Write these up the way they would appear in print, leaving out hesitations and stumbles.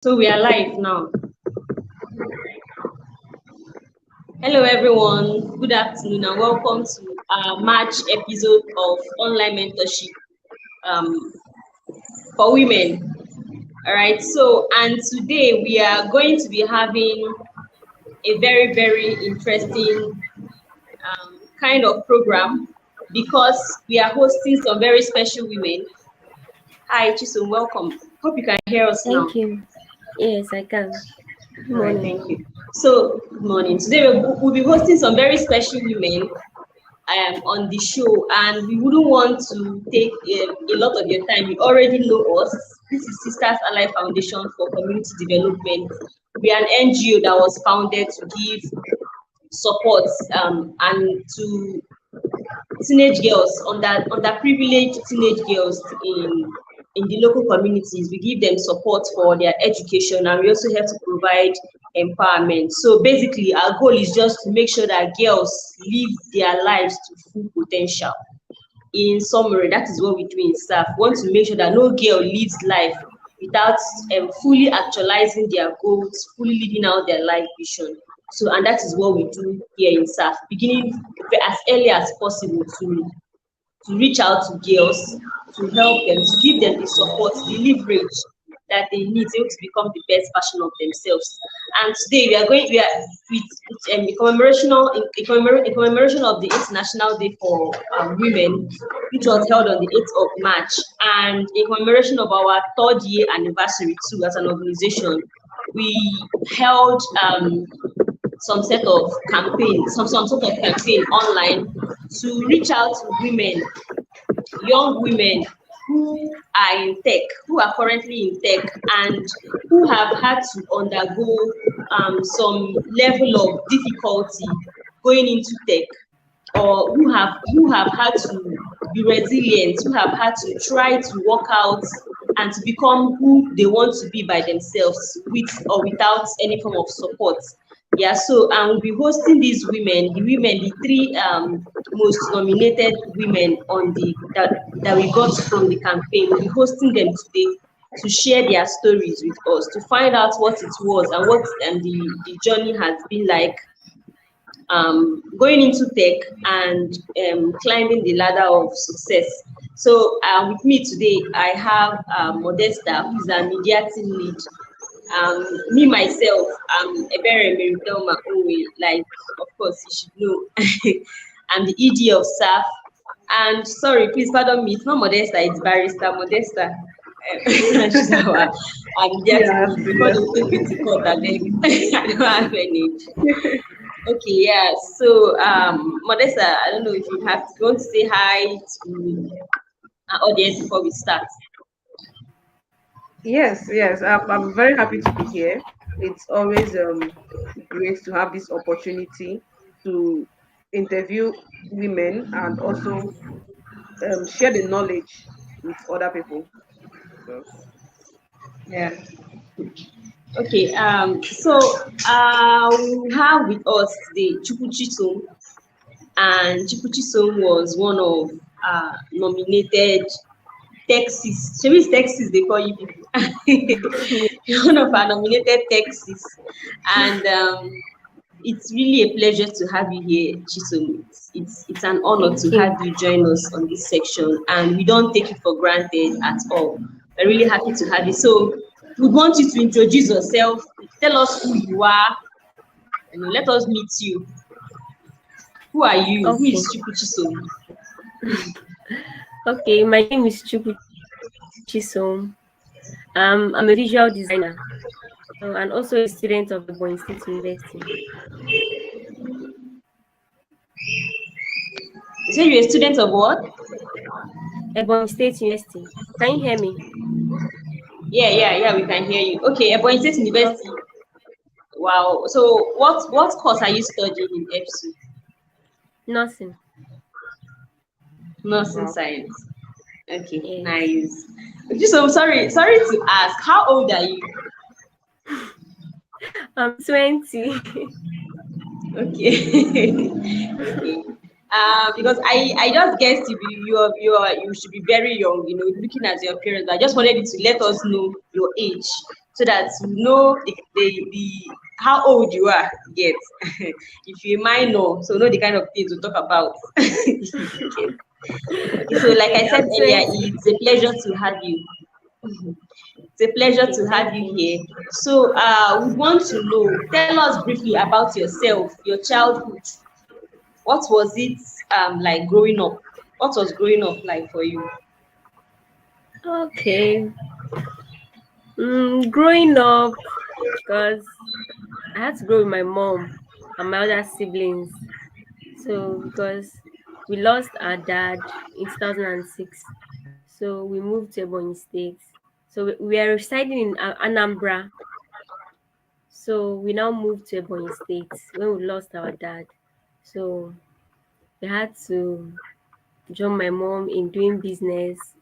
So we are live now. Hello everyone, good afternoon and welcome to our March episode of online mentorship um, for women. All right, so and today we are going to be having a very interesting kind of program because we are hosting some very special women. Hi Chisom, welcome. Hope you can hear us now. Thank you. Yes, I can. Good All right, morning. thank you. So, good morning. Today we'll be hosting some very special women on the show, and we wouldn't want to take a lot of your time. You already know us. This is Sisters Ally Foundation for Community Development. We are an NGO that was founded to give support and to teenage girls, underprivileged teenage girls in the local communities. We give them support for their education, and we also have to provide empowerment. So basically our goal is just to make sure that girls live their lives to full potential. In summary, that is what we do in staff. We want to make sure that no girl lives life without fully actualizing their goals, fully living out their life vision. So, and that is what we do here in staff, beginning as early as possible to reach out to girls, to help them, to give them the support, the leverage that they need to become the best version of themselves. And today we are with a commemoration of the International Day for Women, which was held on the 8th of March, and a commemoration of our third year anniversary too as an organization. We held some set of campaign, some sort of campaign online to reach out to women, young women who are in tech, who are currently in tech, and who have had to undergo some level of difficulty going into tech, or who have had to be resilient, who have had to try to work out and to become who they want to be by themselves, with or without any form of support. Yeah, so we'll be hosting these women, the three most nominated women on that we got from the campaign. We'll be hosting them today to share their stories with us, to find out what it was and what the journey has been like going into tech and climbing the ladder of success. So with me today, I have Modesta, who is a media team lead. Me myself, I'm a very Merithelma Owe, like of course you should know. I'm the ED of staff. And sorry, please pardon me, it's not Modesta, it's Barrister Modesta. She's our media team lead. Before they take me to court, I don't have any. Okay, yeah. So, Modesta, I don't know if you want to say hi to our audience before we start. Yes. I'm very happy to be here. It's always great to have this opportunity to interview women and also share the knowledge with other people. So, Yeah. Okay. So, we have with us today Chukwuchisom, and Chukwuchisom was one of nominated Texas. Should we Texas? They call you people. One of our nominated Texas, and it's really a pleasure to have you here, Chisom. It's an honor Thank to you. have you join us on this section, and we don't take it for granted at all. We're really happy to have you. So, we want you to introduce yourself, tell us who you are, and let us meet you. Who are you? Who Okay. is Chukwu Chisom? Okay, my name is Chukwu Chisom. I'm a visual designer and also a student of the Ebonyi State University. You say you're a student of what? Ebonyi State University. Can you hear me? Yeah, we can hear you. Okay, Ebonyi State University. Wow. So what course are you studying in EBSU? Nothing. Nursing wow. science. Okay, Yes. nice. Just sorry to ask, how old are you? I'm 20. Okay. Okay. Because I just guessed you should be very young, looking at your parents. I just wanted you to let us know your age so that you know the how old you are yet. If you're minor, so know the kind of things to talk about. Okay. Okay, so like I said I'm earlier, 20. it's a pleasure to have you. It's a pleasure Okay, to have thank you you. here. So we want to know, tell us briefly about yourself, your childhood. What was it like growing up? What was growing up like for you? Okay. Growing up, because I had to grow with my mom and my other siblings. So because we lost our dad in 2006, so we moved to Ebonyi State. So we are residing in Anambra. So we now moved to Ebonyi State when we lost our dad. So we had to join my mom in doing business,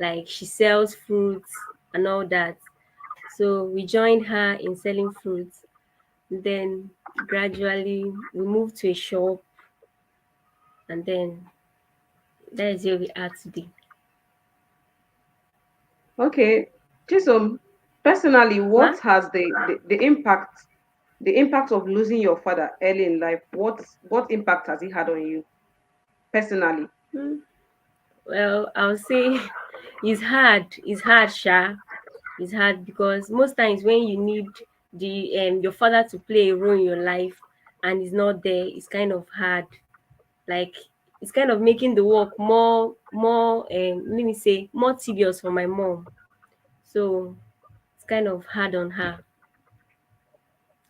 like she sells fruits and all that. So we joined her in selling fruits. Then gradually we moved to a shop, and then that is where we are today. Okay, Chisom, personally, Ma? what has the impact of losing your father early in life? What impact has it had on you personally? Hmm. Well, I'll say it's hard. It's hard, Sha. It's hard because most times when you need the your father to play a role in your life and he's not there, it's kind of hard. Like it's kind of making the work more let me say more tedious for my mom. So it's kind of hard on her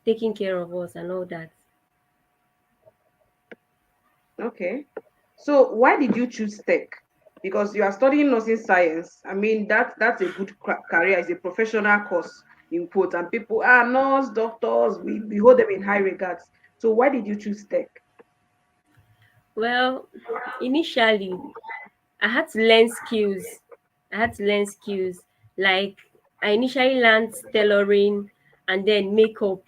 taking care of us and all that. Okay. So why did you choose tech? Because you are studying nursing science. I mean, that's a good career. It's a professional course in quotes, and people are nurse, doctors. We hold them in high regards. So why did you choose tech? Well, initially I had to learn skills. I had to learn skills. Like I initially learned tailoring and then makeup.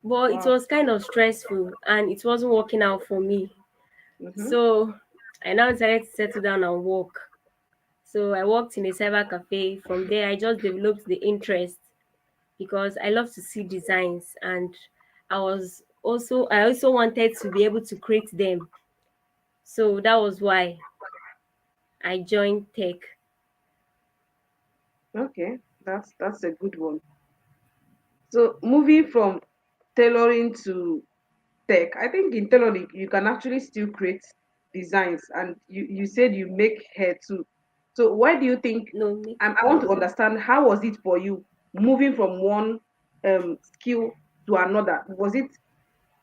But it Wow. was kind of stressful and it wasn't working out for me. Mm-hmm. So I now decided to settle down and work. So I worked in a cyber cafe. From there I just developed the interest because I love to see designs, and I also wanted to be able to create them. So that was why I joined tech. Okay, that's a good one. So moving from tailoring to tech, I think in tailoring you can actually still create designs, and you said you make hair too. So why do you think? No make I want to understand how was it for you moving from one skill to another? Was it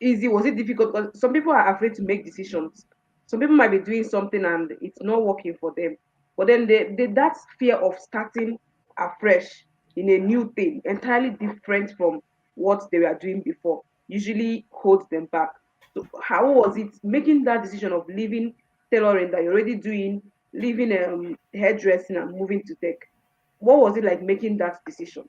easy? Was it difficult? Because some people are afraid to make decisions. Some people might be doing something and it's not working for them. But then that fear of starting afresh in a new thing, entirely different from what they were doing before, usually holds them back. So how was it making that decision of leaving tailoring that you're already doing, leaving hairdressing and moving to tech? What was it like making that decision?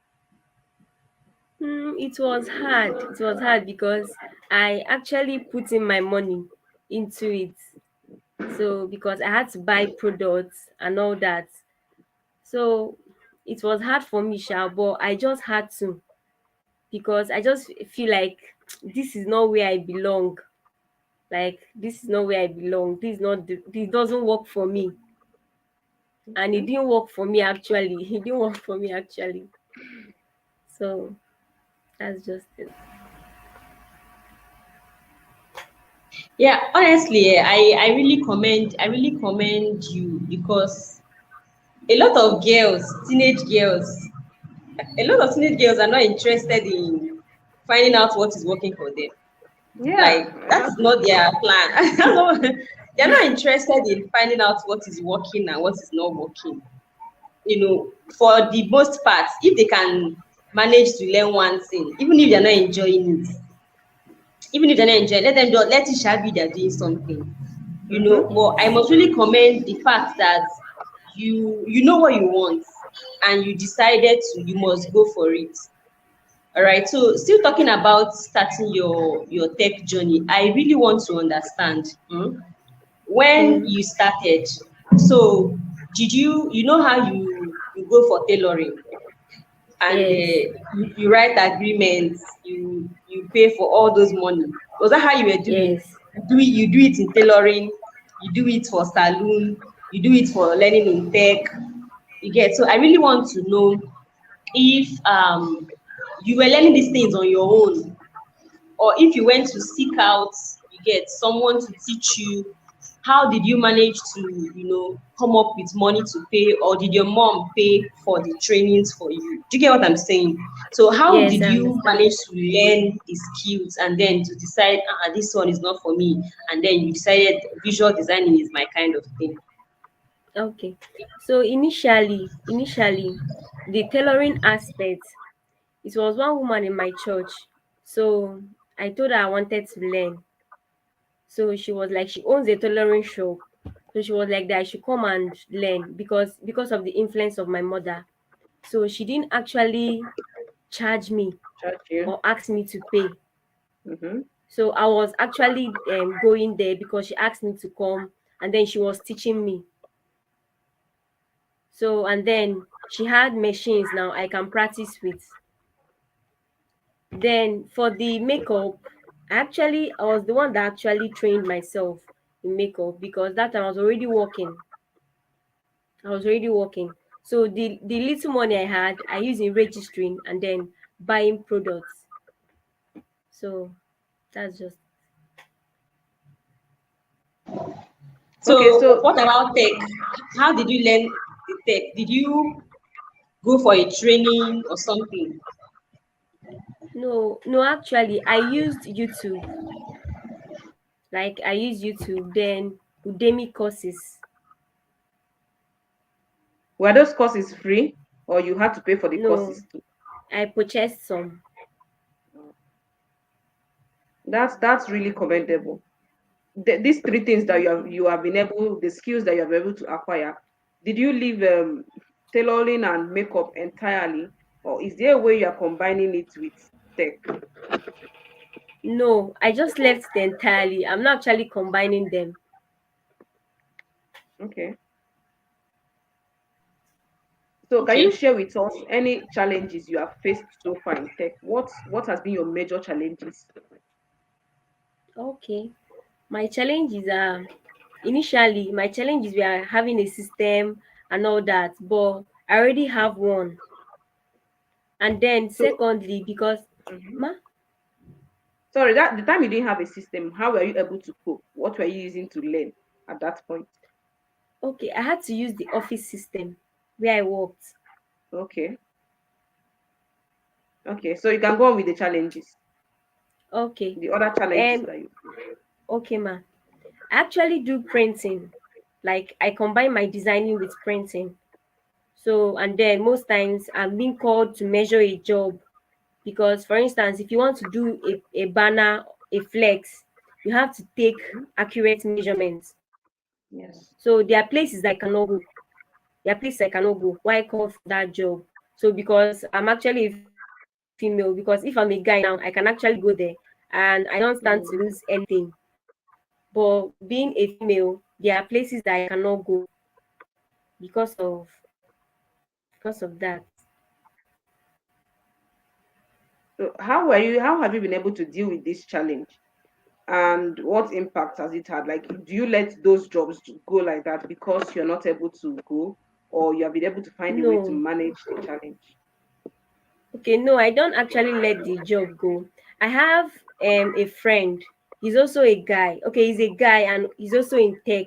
It was hard. It was hard because I actually put in my money into it. So because I had to buy products and all that. So it was hard for me, Sha, but I just had to because I just feel like this is not where I belong. Like this is not where I belong. This doesn't work for me. And it Okay. didn't work for me actually. It didn't work for me actually. So that's just it. Yeah, honestly, I really commend you because a lot of girls, teenage girls, a lot of teenage girls are not interested in finding out what is working for them. Yeah, Like that is not their plan. That's not- They're not interested in finding out what is working and what is not working. For the most part, if they can manage to learn one thing, even if they're not enjoying it, even if they're not enjoying, let it shall be they're doing something. mm-hmm. But I must really commend the fact that you know what you want and you decided you must go for it. All right. So still talking about starting your tech journey, I really want to understand when Okay. you started. So did you know how you go for tailoring? and Yes. you write agreements, you pay for all those money. Was that how you were doing? Yes. You do it in tailoring, you do it for saloon, you do it for learning in tech. You get, so I really want to know if you were learning these things on your own, or if you went to seek out, you get someone to teach you. How did you manage to, come up with money to pay, or did your mom pay for the trainings for you? Do you get what I'm saying? So how Yes, did I you understand. manage to learn the skills and then to decide, this one is not for me, and then you decided visual designing is my kind of thing? Okay. So initially, the tailoring aspect, it was one woman in my church. So I told her I wanted to learn. So she was like, she owns a tailoring shop. So she was like that I should come and learn because of the influence of my mother. So she didn't actually charge me Charge you. or ask me to pay. Mm-hmm. So I was actually going there because she asked me to come, and then she was teaching me. So and then she had machines now I can practice with. Then for the makeup, I was the one that actually trained myself in makeup because that time I was already working. I was already working. So the little money I had, I used in registering and then buying products. So that's just Okay, So so what about tech? How did you learn the tech? Did you go for a training or something? no, actually I used YouTube. Like I used YouTube, then Udemy courses. were those courses free, or you had to pay for the No, courses too? I purchased some. That's really commendable. These three things that you have been able, the skills that you have been able to acquire, did you leave tailoring and makeup entirely, or is there a way you are combining it with tech? No, I just left it entirely. I'm not actually combining them. Okay. So can you Okay. share with us any challenges you have faced so far in tech? What has been your major challenges? Okay. My challenges are initially my challenges were having a system and all that, but I already have one. And then So, secondly, because mhm. ma Sorry, that the time you didn't have a system, how were you able to cope? What were you using to learn at that point? okay, I had to use the office system where I worked. Okay. Okay. So you can go on with the challenges, Okay. the other challenges Um that you. okay ma. I actually do printing. Like I combine my designing with printing. So and then most times I'm being called to measure a job because for instance if you want to do a banner, a flex, you have to take Mhm. accurate measurements. Yes. So there are places I cannot go. There are places I cannot go. Why I call for that job? So because I'm actually a female, because if I'm a guy now, I can actually go there and I don't stand to lose Mm. anything. But being a female, there are places that I cannot go because of that. So how have you been able to deal with this challenge? And what impact has it had? Like, do you let those jobs go like that because you're not able to go, or you have been able to find a way to No. manage the challenge? Okay, no, I don't actually let the job go. I have a friend. He's also a guy. Okay, he's a guy and he's also in tech.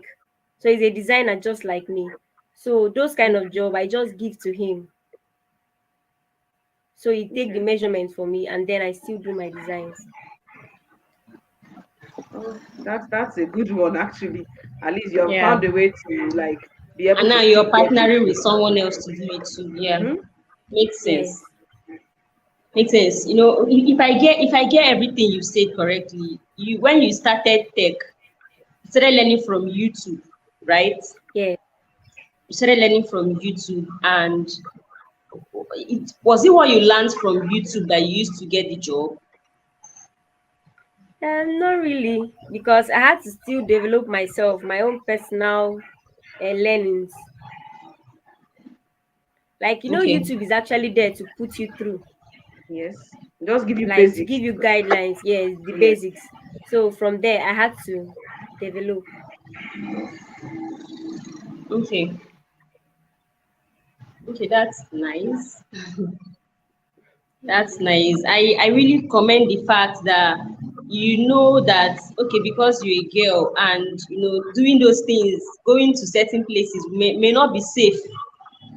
So he's a designer just like me. So those kind of job I just give to him. So he take the Okay. measurement for me and then I still do my designs. Oh, that's a good one actually. At least you have Yeah. found a way to like be able And to now still you're get it. partnering with someone else to do it too. Yeah. Mm-hmm. Makes sense. Yes. Makes sense. If I get everything you said correctly, when you started tech, you started learning from YouTube, right? Yes. You started learning from YouTube, and was it what you learned from YouTube that you used to get the job? Not really, because I had to still develop myself, my own personal learnings. Like, Okay. YouTube is actually there to put you through, Yes. Just give you like to basics. give you guidelines. Yes, the Yes. basics. So from there, I had to develop. Okay. Okay, that's nice. That's nice. I really commend the fact that you know that okay, because you're a girl and doing those things, going to certain places may not be safe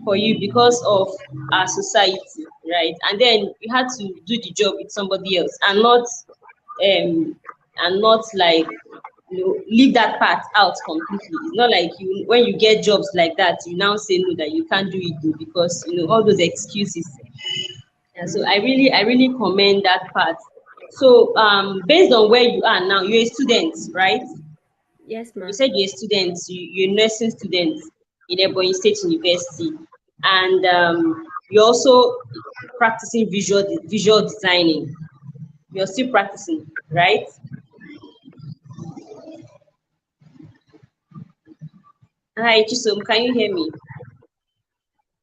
for you because of our society, right? And then you had to do the job with somebody else and not like leave that part out completely. It's not like you when you get jobs like that, you now say no that you can't do it though, because all those excuses. And so I really commend that part. So based on where you are now, you're a student, right? Yes, You ma. said you're a student, you're a nursing student in Ebonyi State University, and you're also practicing visual designing. You're still practicing, right? Hi, Chisom, can you hear me?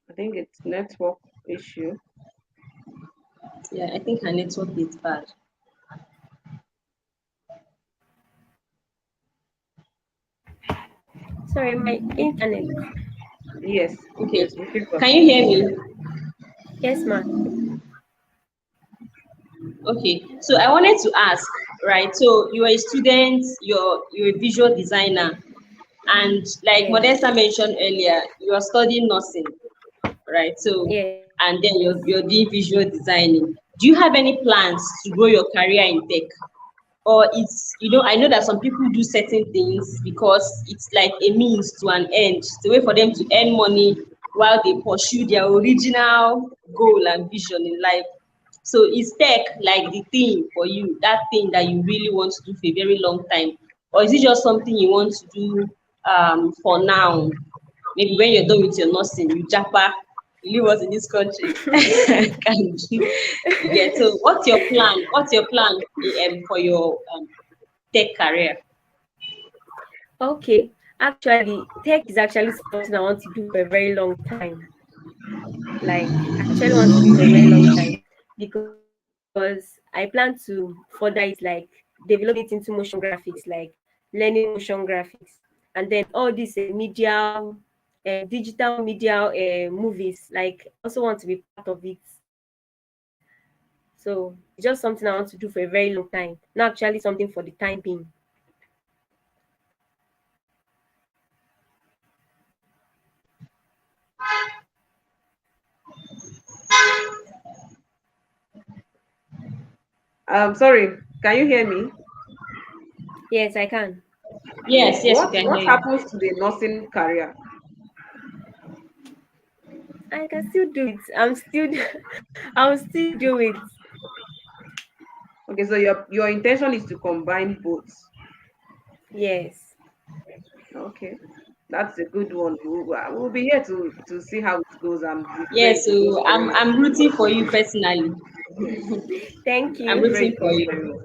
I think it's network issue. Yeah, I think her network is bad. Sorry, my internet. Yes. Okay, Yes, we can can you hear me? Yes, ma. Okay, so I wanted to ask, right? So you're a student, you're a visual designer, and like Yes. Modesta mentioned earlier, you are studying nursing, right? So Yes. and then you're doing visual designing. Do you have any plans to grow your career in tech? Or it's I know that some people do certain things because it's like a means to an end. It's a way for them to earn money while they pursue their original goal and vision in life. So is tech like the thing for you, that thing that you really want to do for a very long time? Or is it just something you want to do for now? Maybe when you're done with your nursing, you japa, you leave us in this country. Can you get so what's your plan? What's your plan for your tech career? Okay. Actually, tech is actually something I want to do for a very long time. Like, I actually want to do it for a very long time because I plan to further it, like develop it into motion graphics, like learning motion graphics, and then all these media, digital media movies. Like, I also want to be part of it. So it's just something I want to do for a very long time. Not actually something for the time being. Sorry, can you hear me? Yes, I can. Yes, we can What hear you. happens to the nursing career? I can still do it. I'll still do it. Okay, so your intention is to combine both. Yes. Okay, that's a good one. We'll be here to see how it goes and be Yes, friends with those so I'm careers. I'm rooting for you personally. Thank I'm you. rooting Thank for you you. very much.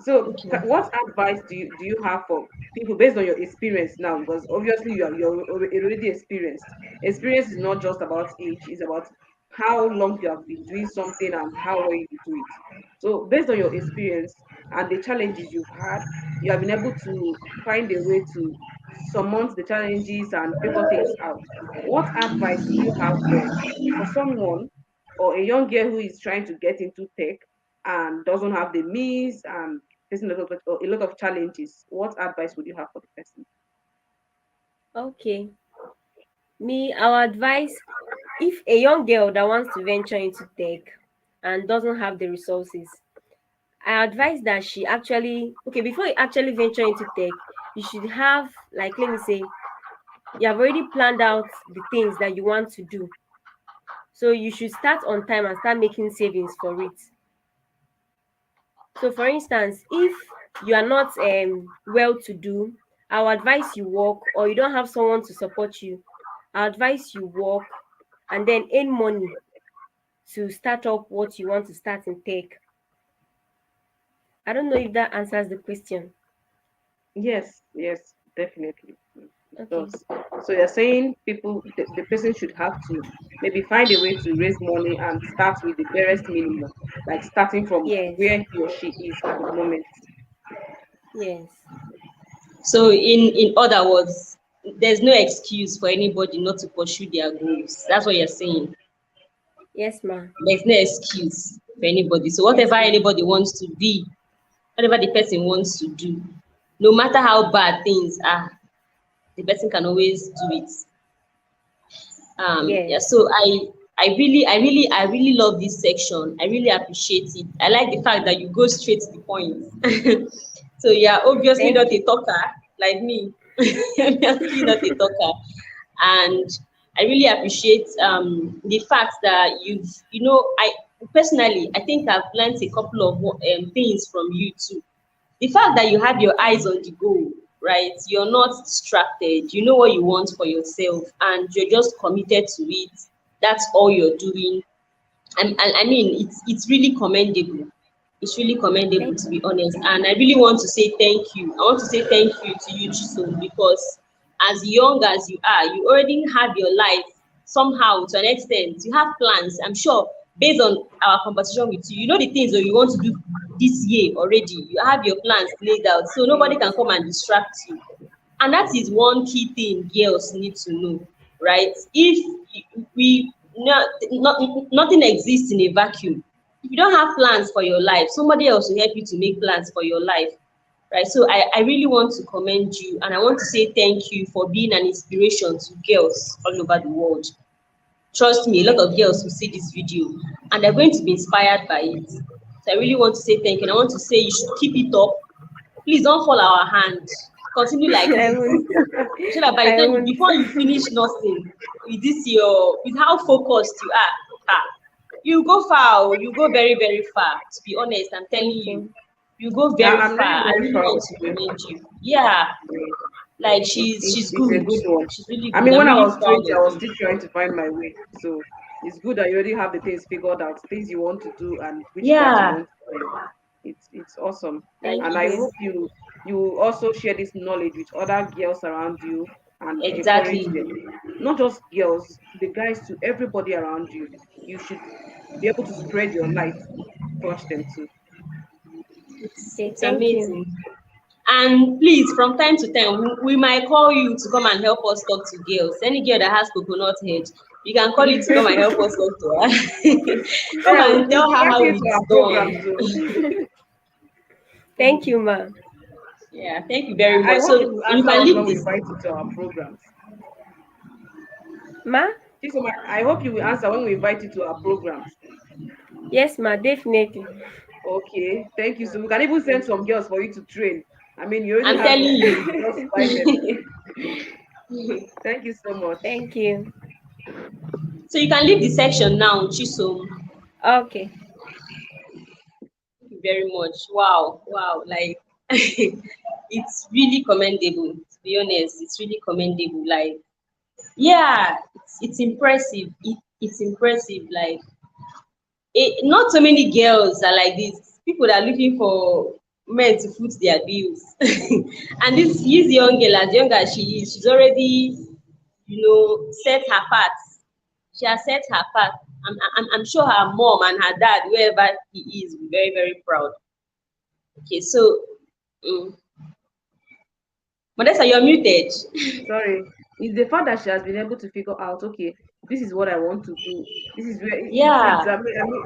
So, Okay. what advice do you have for people based on your experience now? Because obviously you're already experienced. Experience is not just about age; it's about how long you have been doing something and how well you do it. So, based on your experience and the challenges you've had, you have been able to find a way to surmount the challenges and figure things out. What advice would you have for someone or a young girl who is trying to get into tech and doesn't have the means and facing a lot of challenges? What advice would you have for the person? Okay. Me, our advice, if a young girl that wants to venture into tech and doesn't have the resources, I advise that she actually, okay, before you actually venture into tech, you should have, like, let me say, you have already planned out the things that you want to do. So you should start on time and start making savings for it. So, for instance, if you are not well to do, I will advise you work, or you don't have someone to support you. I advise you work and then earn money to start up what you want to start in tech. I don't know if that answers the question. Yes, yes, definitely. It Okay. does. So you're saying the person should have to maybe find a way to raise money and start with the barest minimum, like starting from Yes. where he or she is at the moment. Yes. So in other words, there's no excuse for anybody not to pursue their goals. That's what you're saying. Yes, ma. There's no excuse for anybody. So Yes, whatever ma. anybody wants to be, whatever the person wants to do, no matter how bad things are, the person can always do it. Yeah, Yes. so I really love this section. I really appreciate it. I like the fact that you go straight to the point. So yeah, obviously Thank not a you. talker like me. Obviously not a talker. And I really appreciate the fact that I personally, I think I've learned a couple of things from you too. The fact that you have your eyes on the goal, right? You're not distracted. You know what you want for yourself, and you're just committed to it. That's all you're doing. And I mean, it's really commendable. It's really commendable, Thank to be honest. And I really want to say thank you. I want to say thank you to you, Chisom, because as young as you are, you already have your life somehow to an extent. You have plans. I'm sure based on our conversation with you, you know the things that you want to do this year already. You have your plans laid out, so nobody can yes. come and distract you. And that is one key thing girls need to know, right? If we nothing exists in a vacuum. If you don't have plans for your life, somebody else will help you to make plans for your life, right? So I really want to commend you, and I want to say thank you for being an inspiration to girls all over the world. Trust me, a lot Thank of you. girls will see this video and they're going to be inspired by it. So I really want to say thank you, and I want to say you should keep it up. Please don't fall our hand. Continue like I this, won't. so that by the I time won't. before you finish nursing with this your with how focused you are, you go far. You go very very far. To be honest, I'm telling Thank you, you. you go Yeah, very I'm far. really I very really proud want of to you. commend you. Yeah, like she's It's a good. good one. She's really I good. mean, I'm when I really was proud 20, of I was you. still trying to find my way. So it's good that you already have the things figured out, things you want to do, and which path you Yeah, want to take. It's awesome, like Thank and I you. hope you will also share this knowledge with other girls around you and encourage exactly. them. Not just girls, the guys too, everybody around you. You should be able to spread your light, touch them too. Okay, It's thank you. amazing. And please, from time to time, we might call you to come and help us talk to girls. Any girl that has coconut head, you can call it to come and help us talk to her. Come Yeah, and we'll tell be her how inviting you to it's our programs. done. So Thank you, ma. Yeah, thank you very I much. hope So you will you answer can us leave when we this. invite you to our programs. Ma? Chisom, I hope you will answer when we invite you to our programs. Yes, ma. Definitely. Okay, thank you. So we can even send some girls for you to train. I mean, you already I'm have telling the skills. you. Just find them. Thank you so much. Thank you. So you can leave the section now, Chisom. Okay. Thank you very much. Wow, wow. Like it's really commendable, to be honest. It's really commendable. Like, yeah, it's impressive. It's impressive. Like not so many girls are like this. People that are looking for men to foot their bills. And this young girl, as young as she is, she's already, set her path. She has set her path. I'm sure her mom and her dad, wherever he is, will be very, very proud. Okay, so, um, Modesta, you're muted. Sorry. It's the fact that she has been able to figure out, okay, this is what I want to do. This is where it's Yeah,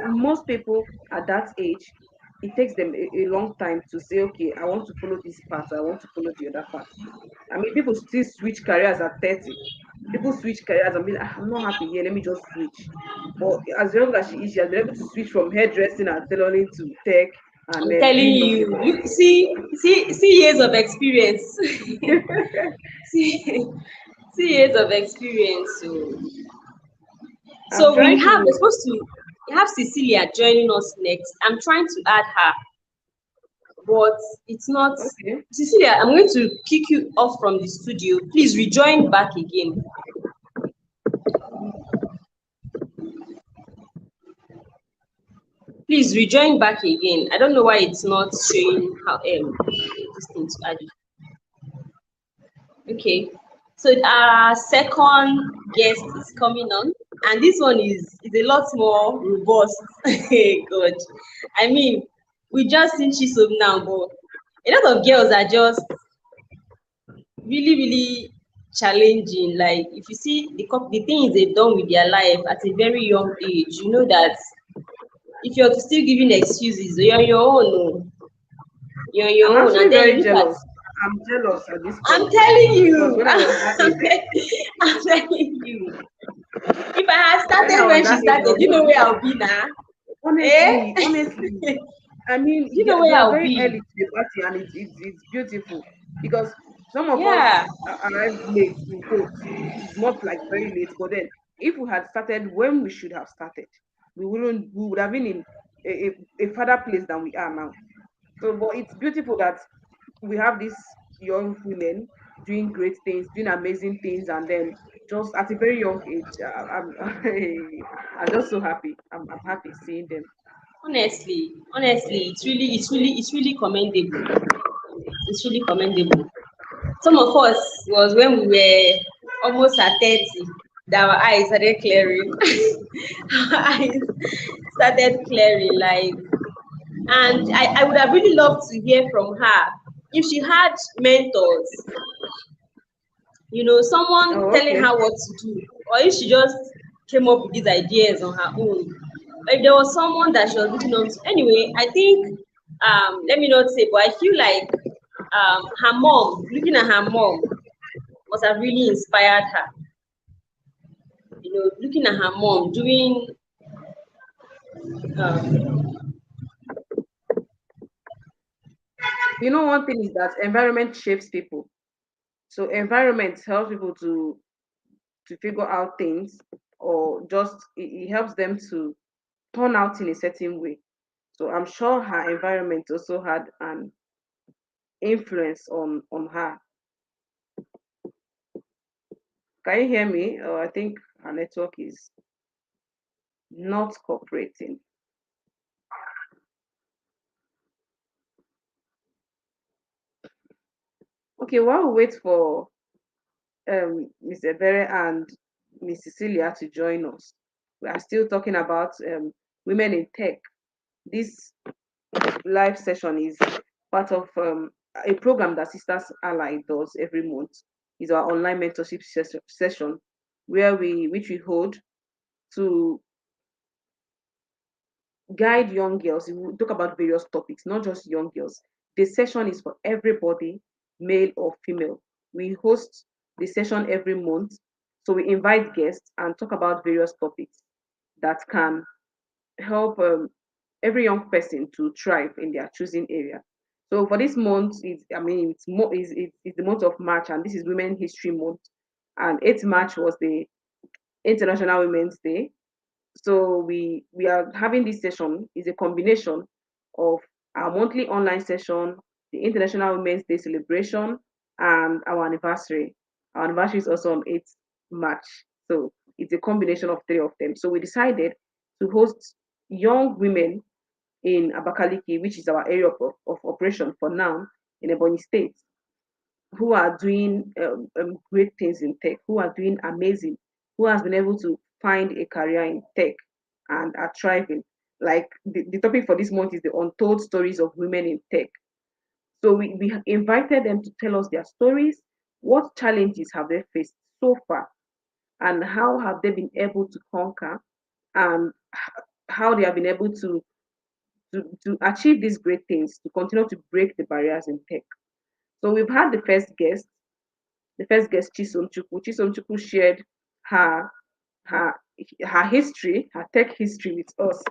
most people at that age, it takes them a long time to say, okay, I want to follow this path, I want to follow the other path. I mean, people still switch careers at 30. People switch careers and be like, I'm not happy here, let me just switch. But as young as she has been able to switch from hairdressing and tailoring to tech and I'm then telling doing you. nursing. You see years of experience. see, see years of experience. I'm So trying we're to, supposed to have Cecilia joining us next. I'm trying to add her, but it's not. okay. Cecilia, I'm going to kick you off from the studio. Please rejoin back again. Please rejoin back again. I don't know why it's not showing how this thing to add it. Okay. So our second guest is coming on, and this one is a lot more robust. Hey God, I mean, we just seen Chisom now, but a lot of girls are just really challenging. Like if you see the things they've done with their life at a very young age, you know that if you're still giving excuses, you're on your own. Oh. You're on I'm your own, actually and then very you look at. jealous. I'm jealous at this I'm point telling because you, when I was that age, I'm telling you. If I had when I started was when she that age, I started, was you know not where doing I'll it. be now. Eh? Honestly, I mean, You know they where are I'll very be. early to the party, and it's beautiful because some of us Yeah. arrived late in quotes. It's not like very late, but then if we had started when we should have started, we would have been in a further place than we are now. So, but it's beautiful that we have these young women doing great things, doing amazing things, and then just at a very young age, I'm just so happy. I'm happy seeing them. Honestly, it's really commendable. It's really commendable. Some of us was when we were almost at 30 that our eyes started clearing. Our eyes started clearing, like, and I would have really loved to hear from her if she had mentors, someone Oh, telling okay. her what to do, or if she just came up with these ideas on her own. If there was someone that she was looking up to. Anyway, I think, let me not say, but I feel like her mom, looking at her mom, must have really inspired her. Looking at her mom doing, um, One thing is that environment shapes people. So environment helps people to figure out things, or just it helps them to turn out in a certain way. So I'm sure her environment also had an influence on her. Can you hear me? Or I think her network is not cooperating. Okay, while we wait for Miss Ebere and Miss Cecilia to join us, we are still talking about women in tech. This live session is part of a program that Sisters Ally does every month. It's our online mentorship session which we hold to guide young girls. We talk about various topics, not just young girls. The session is for everybody, male or female. We host the session every month. So we invite guests and talk about various topics that can help every young person to thrive in their choosing area. So for this month, it's the month of March, and this is Women History Month. And 8th March was the International Women's Day. So we are having this session is a combination of our monthly online session, the International Women's Day celebration, and our anniversary. Our anniversary is also on 8th March. So it's a combination of three of them. So we decided to host young women in Abakaliki, which is our area of operation for now in Ebonyi State, who are doing great things in tech, who are doing amazing, who has been able to find a career in tech and are thriving. Like the topic for this month is the untold stories of women in tech. So we invited them to tell us their stories, what challenges have they faced so far, and how have they been able to conquer, and how they have been able to achieve these great things, to continue to break the barriers in tech. So we've had the first guest, Chisom Chukwu. Chisom Chukwu shared her her her history, her tech history with us.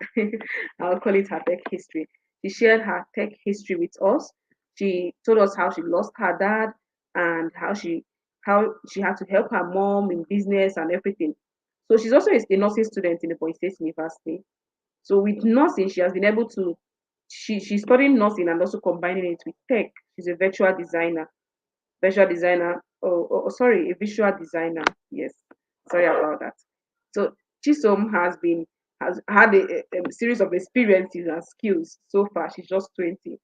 I'll call it her tech history. She shared her tech history with us. She told us how she lost her dad and how she had to help her mom in business and everything. So she's also a nursing student in the Boy State University. So with nursing, she has been able to she's studying nursing and also combining it with tech. She's a sorry, a visual designer. Yes, sorry about that. So Chisom has had a series of experiences and skills so far. She's just 20,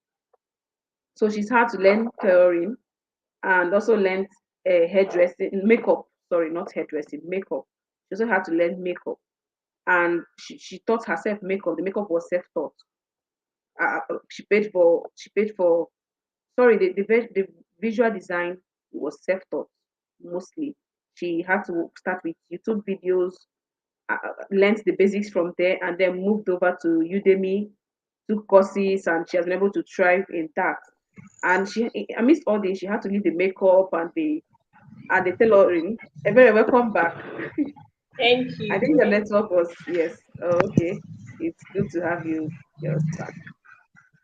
so she's had to learn tailoring and also learn hairdressing, makeup. Sorry, not hairdressing, makeup. She also had to learn makeup, and she taught herself makeup. The makeup was self-taught. She paid for sorry, the visual design was self-taught mostly. She had to start with YouTube videos, learned the basics from there, and then moved over to Udemy, took courses, and she has been able to thrive in that. And she, amidst all this, she had to leave the makeup and the tailoring. Very welcome back. Thank I think you. your network was yes. Oh, okay. It's good to have you yours back.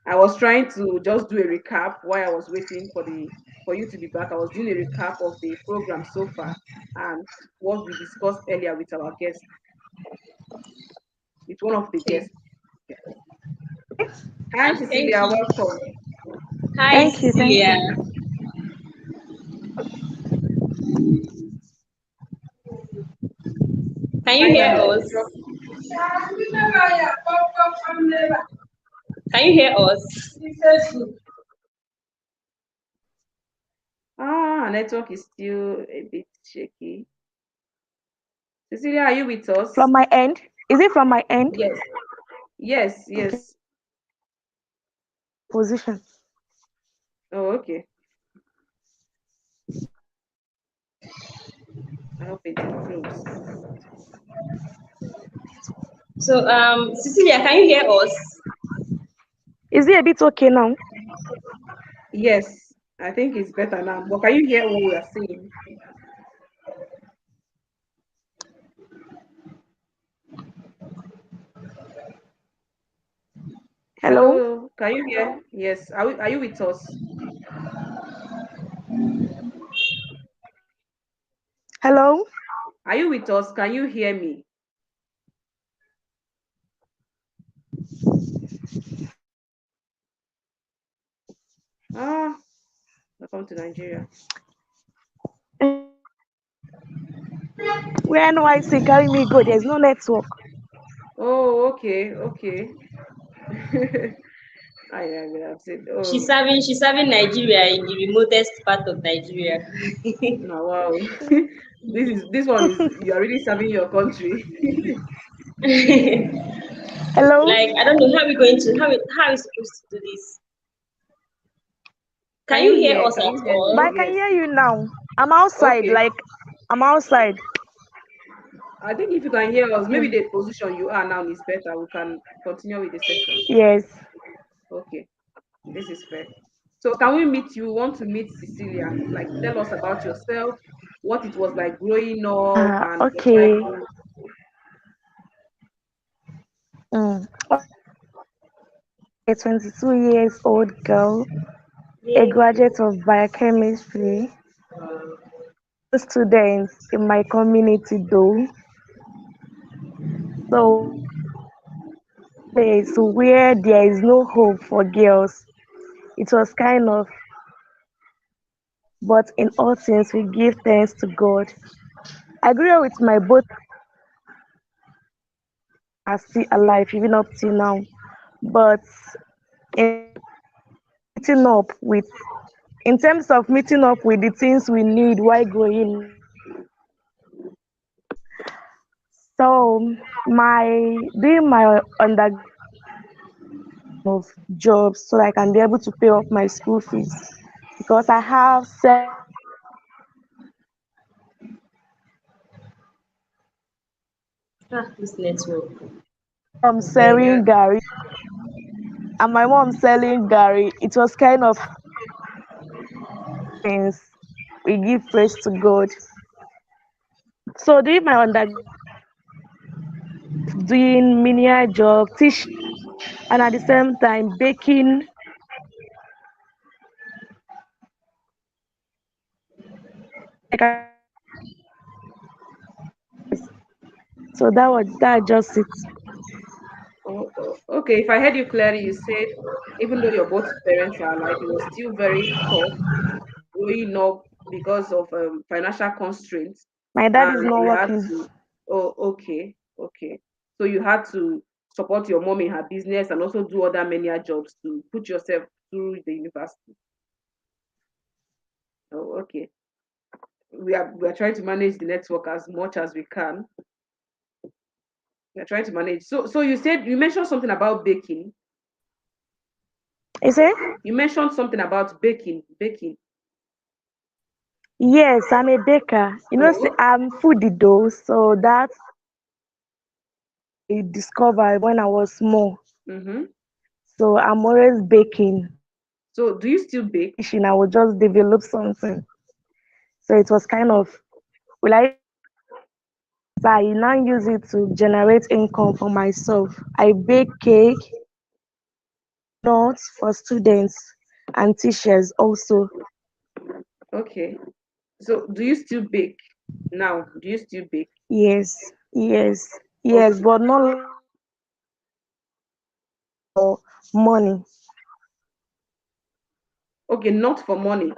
I was trying to just do a recap while I was waiting for you to be back. I was doing a recap of the program so far and what we discussed earlier with our guest, with one of the Okay. guests. Yeah. Hi, Thank Cecilia. you. Welcome. Hi, Thank you, thank Cecilia. you. Can you Fine hear that your us? network. Can you hear us? Network is still a bit shaky. Cecilia, are you with From us? my end? Is it from my end? Yes. Yes, Okay, yes. position. Oh, okay. I hope it improves. So, Cecilia, can you hear us? Is it a bit okay now? Yes, I think it's better now. But can you hear what we are saying? Hello? Hello, can you hear? Yes. Are you with us? Hello? Are you with us? Can you hear me? Ah, welcome to Nigeria. Where NYC carry me go? There's no network. Oh, okay, okay. I would have said, She's oh, serving. She's serving Nigeria in the remotest part of Nigeria. no, wow. This one is you are really serving your country. Hello? Like, I don't know how we're going to how are we supposed to do this. Can Can you you hear hear? us Can at you hear But me? I all? can Yes. hear you now. I'm outside, Okay. like, I'm outside. I think if you can hear us, maybe Hmm. the position you are now is better. We can continue with the session. Yes. Okay, this is fair. So can we meet you? Want to meet Cecilia? Like tell us about yourself, what it was like growing up and your Okay. childhood. Mm. A 22 years old girl, a Yeah. graduate of biochemistry, student in my community though. So place where there is no hope for girls. It was kind of, but in all things we give thanks to God. I grew up with my both are still alive even up till now. But in meeting up with in terms of meeting up with the things we need while growing up. So my doing my undergrad of jobs so that I can be able to pay off my school fees because I have This network. Okay, yeah. selling Gary and my mom selling Gary. It was kind of things we give praise to God. So doing my undergrad, doing menial job, teaching, and at the same time baking. Like so that just it. Okay, if I heard you clearly, you said even though your both parents are alive, it was still very tough growing up because of financial constraints, My dad is and not you had working. to. Oh, okay, okay. So you had to support your mom in her business and also do other many jobs to put yourself through the university. Oh, okay. we are trying to manage the network as much as we can. We're trying to manage. So you said you mentioned something about baking. You say? You mentioned something about baking. Yes, I'm a baker. Oh, I'm foodie though, so that's I discovered when I was small. mm-hmm. So I'm always baking. So do you still bake? Wishing I would just develop something. So it was kind of, will I so I now use it to generate income for myself. I bake cake, nuts for students and teachers also. Okay. So do you still bake now? Do you still bake? Yes, yes, yes, Okay. but not for money. Okay, not for money.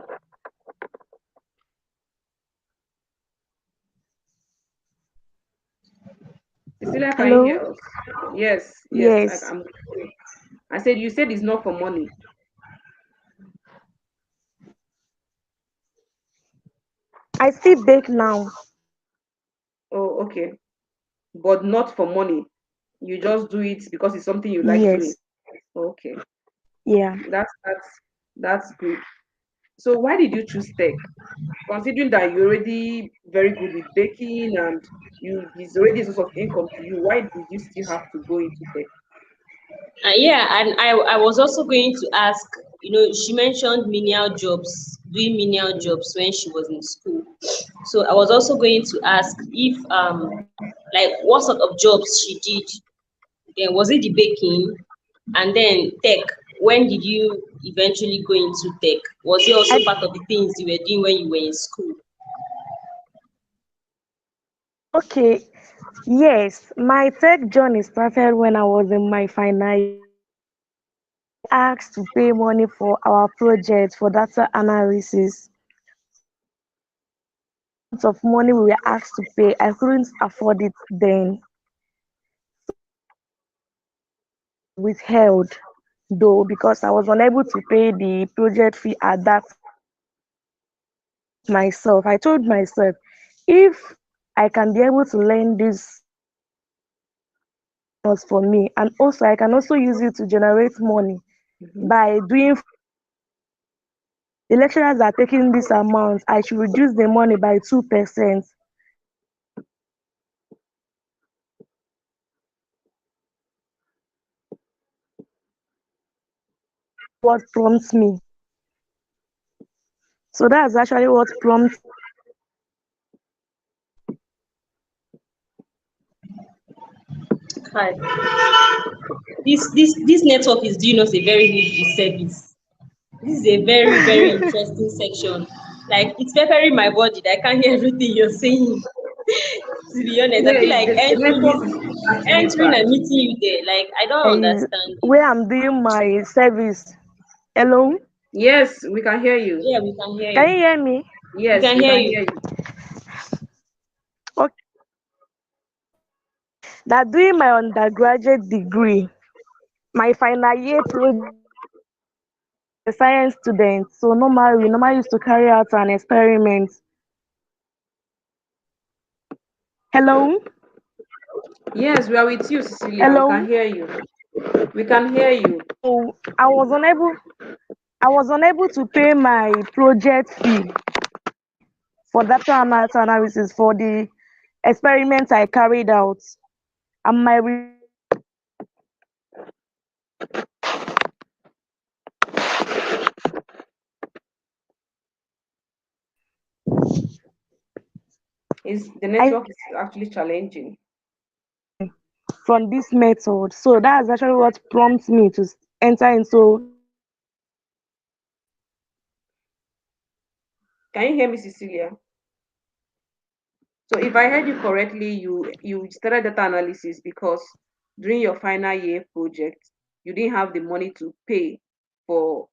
Cecilia, can you Hello? hear us? Yes, yes, Yes, I'm with you. I said you said it's not for money. I still bake now. Oh, okay. But not for money. You just do it because it's something you like doing. Yes, Okay. yeah. That's good. So why did you choose tech? Considering that you're already very good with baking and it's already a source of income to you, why did you still have to go into tech? Yeah, and I was also going to ask, she mentioned menial jobs, doing menial Mm, jobs when she was in school. So I was also going to ask if, like, what sort of jobs she did. Then was it the baking, and then tech? When did you eventually go into tech? Was it also I part of the things you were doing when you were in school? okay. Yes, my tech journey started when I was in my final year. Asked to pay money for our project for data analysis. Amount of money we were asked to pay, I couldn't afford it then. Withheld though because I was unable to pay the project fee at that myself. I told myself if I can be able to learn this was for me and also I can also use it to generate money mhm. by doing the lecturers are taking this amount, I should reduce the money by 2%. What prompts me. So that's actually what prompts Hi. This network is doing us a very huge disservice. This is a very, very interesting section. Like, it's peppering my body. I can't hear everything you're saying. To be honest, I Yeah, feel like the network is actually entering bad. and meeting you there. Like, I don't understand it. where I'm doing my service. Hello? Yes, we can hear you. Yeah, we can hear Can you you. hear me? We Yes, can we hear can you. hear you. Okay. That doing my undergraduate degree, my final year project, a science student. So normally we normally used to carry out an experiment. Hello? Yes, we are with you, Cecilia. We can Hello? hear you. We can hear you. So I was unable to pay my project fee for data analysis for the experiment I carried out. And my Is the I network is actually challenging. from this method. So that's actually what prompts me to enter into. Can you hear me, Cecilia? So if I heard you correctly, you started data analysis because during your final year project, you didn't have the money to pay for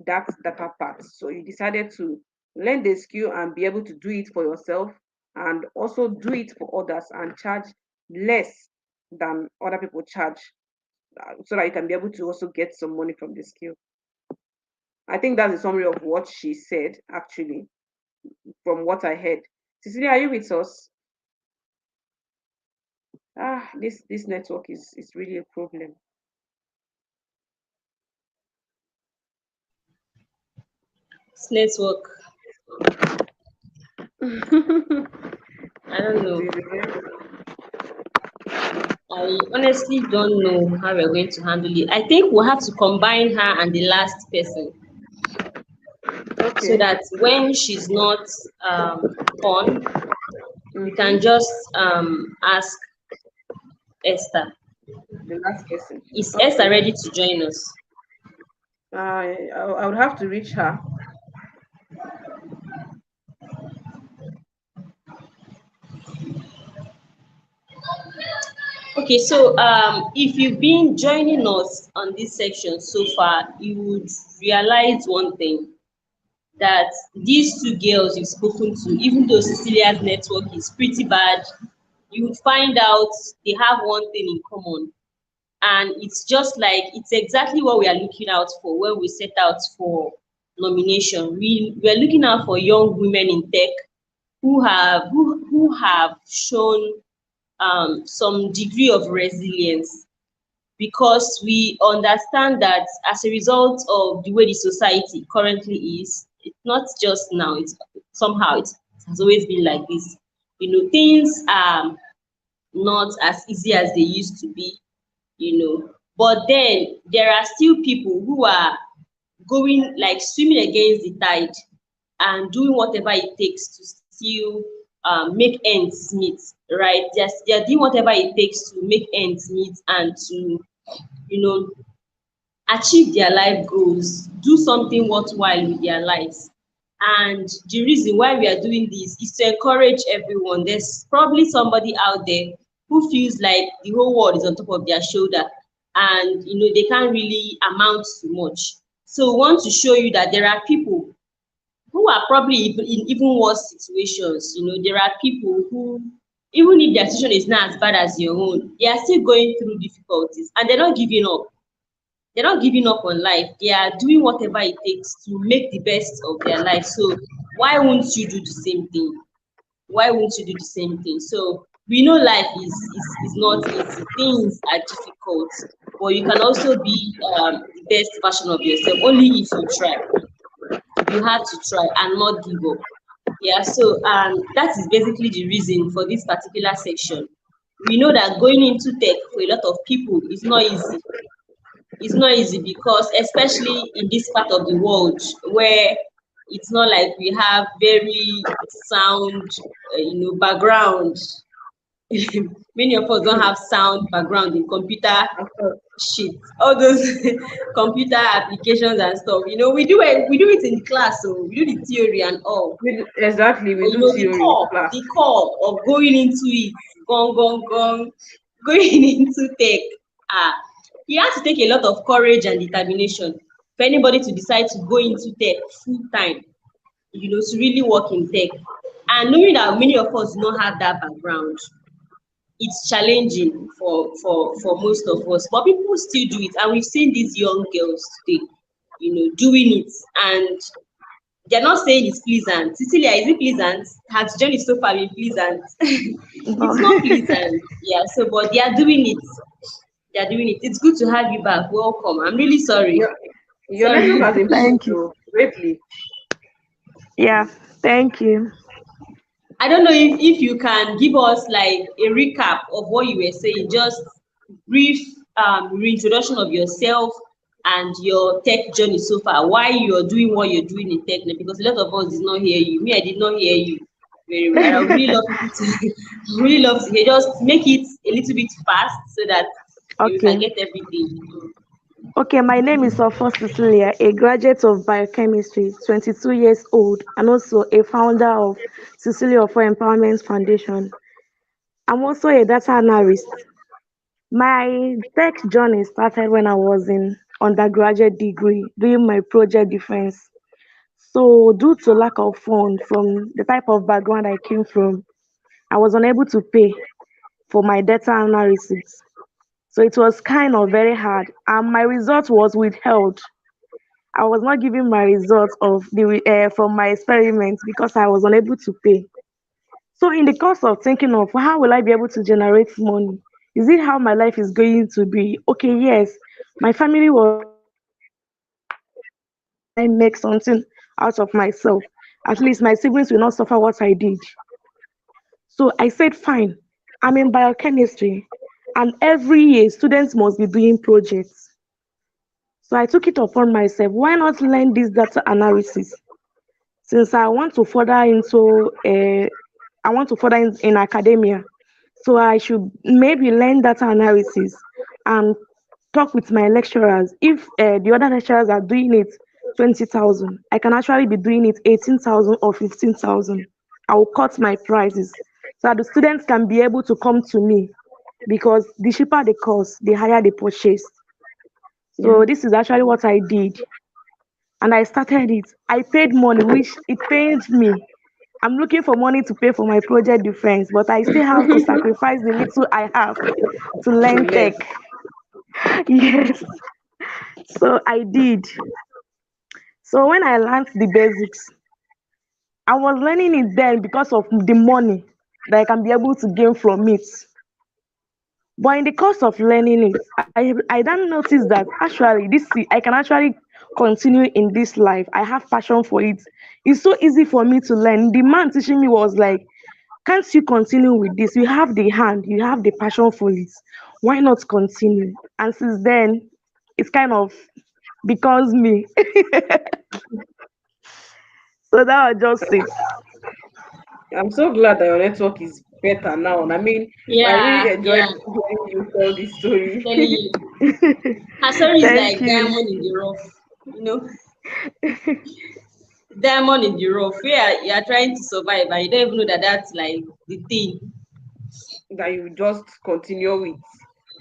that data part. So you decided to learn the skill and be able to do it for yourself and also do it for others and charge less than other people charge so that you can be able to also get some money from the skill. I think that's a summary of what she said, actually. from what I heard. Cecilia, are you with us? This network is really a problem. It's network. It I don't know. is again. I honestly don't know how we're going to handle it. I think we'll have to combine her and the last person so Okay. that when she's not on, we Mm-hmm. can just ask Esther. The last person. Is Esther Okay. ready to join us? I would have to reach her. Okay, so if you've been joining us on this section so far, you would realize one thing, that these two girls you've spoken to, even though Cecilia's network is pretty bad, you would find out they have one thing in common. And it's just like, it's exactly what we are looking out for when we set out for nomination. We're looking out for young women in tech who have shown some degree of resilience, because we understand that as a result of the way the society currently is, it's not just now, it's somehow it has always been like this. Things are not as easy as they used to be, but then there are still people who are going, like, swimming against the tide and doing whatever it takes to still make ends meet, right? They're doing whatever it takes to make ends meet and to, you know, achieve their life goals, do something worthwhile with their lives. And the reason why we are doing this is to encourage everyone. There's probably somebody out there who feels like the whole world is on top of their shoulder, and they can't really amount to much. So we want to show you that there are people who are probably in even worse situations. There are people who, even if their situation is not as bad as your own, they are still going through difficulties and they're not giving up. They're not giving up on life. They are doing whatever it takes to make the best of their life. So why won't you do the same thing? Why won't you do the same thing? So we know life is not easy. Things are difficult, but you can also be the best version of yourself only if you try. You have to try and not give up. Yeah, so that is basically the reason for this particular section. We know that going into tech for a lot of people is not easy. It's not easy because, especially in this part of the world where it's not like we have very sound background. Many of us don't have sound background in computer Of course. shit, all those computer applications and stuff. We do it in class, so we do the theory and all. Exactly, we But do the theory in core, class. the core of going into it, gone, going into tech, ah, you have to take a lot of courage and determination for anybody to decide to go into tech full time, to really work in tech. And knowing that many of us do not have that background, it's challenging for most of us, but people still do it. And we've seen these young girls today, doing it, and they're not saying it's pleasant. Cecilia, is it pleasant? Has journey so far been pleasant? No. It's not pleasant. Yeah, so but they are doing it. They are doing it. It's good to have you back. Welcome. I'm really sorry. Your your network Sorry. has improved Thank you. though greatly. Yeah, thank you. I don't know if you can give us like a recap of what you were saying, just brief reintroduction of yourself and your tech journey so far, why you're doing what you're doing in tech now, because a lot of us did not hear you. Me, I did not hear you very well. And I would really love people to really love to hear. Just make it a little bit fast so that we can Okay. get everything. Okay, my name is Sofo Cecilia, a graduate of biochemistry, 22 years old, and also a founder of Cecilia for Empowerment Foundation. I'm also a data analyst. My tech journey started when I was in undergraduate degree doing my project defense. So, due to lack of funds from the type of background I came from, I was unable to pay for my data analysis. So, it was kind of very hard, and my result was withheld. I was not given my results of the from my experiment because I was unable to pay. So in the course of thinking of how will I be able to generate money? Is it how my life is going to be? Okay, yes. My family was can I make something out of myself? At least my siblings will not suffer what I did. So I said, fine. I'm in biochemistry, and every year students must be doing projects. So I took it upon myself. Why not learn this data analysis? Since I want to further in academia. So I should maybe learn data analysis and talk with my lecturers. If the other lecturers are doing it 20,000, I can actually be doing it 18,000 or 15,000. I will cut my prices so that the students can be able to come to me because the cheaper the cost, the higher the purchase. Yeah. So this is actually what I did, and I started it. I paid money, which it pains me. I'm looking for money to pay for my project defense, but I still have to sacrifice the little I have to To learn tech. learn. Yes, so I did. So when I learned the basics, I was learning it then because of the money that I can be able to gain from it. But in the course of learning it, I then noticed that actually I can actually continue in this life. I have passion for it. It's so easy for me to learn. The man teaching me was like, can't you continue with this? You have the hand, you have the passion for it. Why not continue? And since then, it's kind of becomes me. So that was just it. I'm so glad that your network is better now. I mean, I really Yeah, enjoyed yeah. hearing you tell this story. Telling you, her story is Thank like you. diamond in the rough. You know, diamond in the rough. Where you are trying to survive, and you don't even know that that's like the thing. That you just continue with.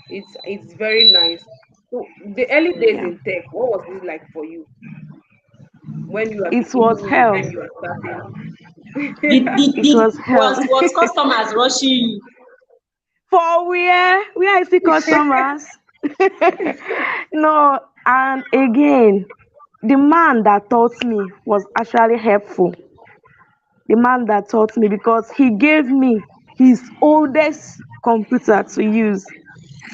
It's very nice. So the early days Yeah. in tech, what was it like for you when you were It was beginning, the hell. time you were starting? It was hell. Was customers rushing you? For where I see customers. No, and again, the man that taught me was actually helpful. The man that taught me because he gave me his oldest computer to use.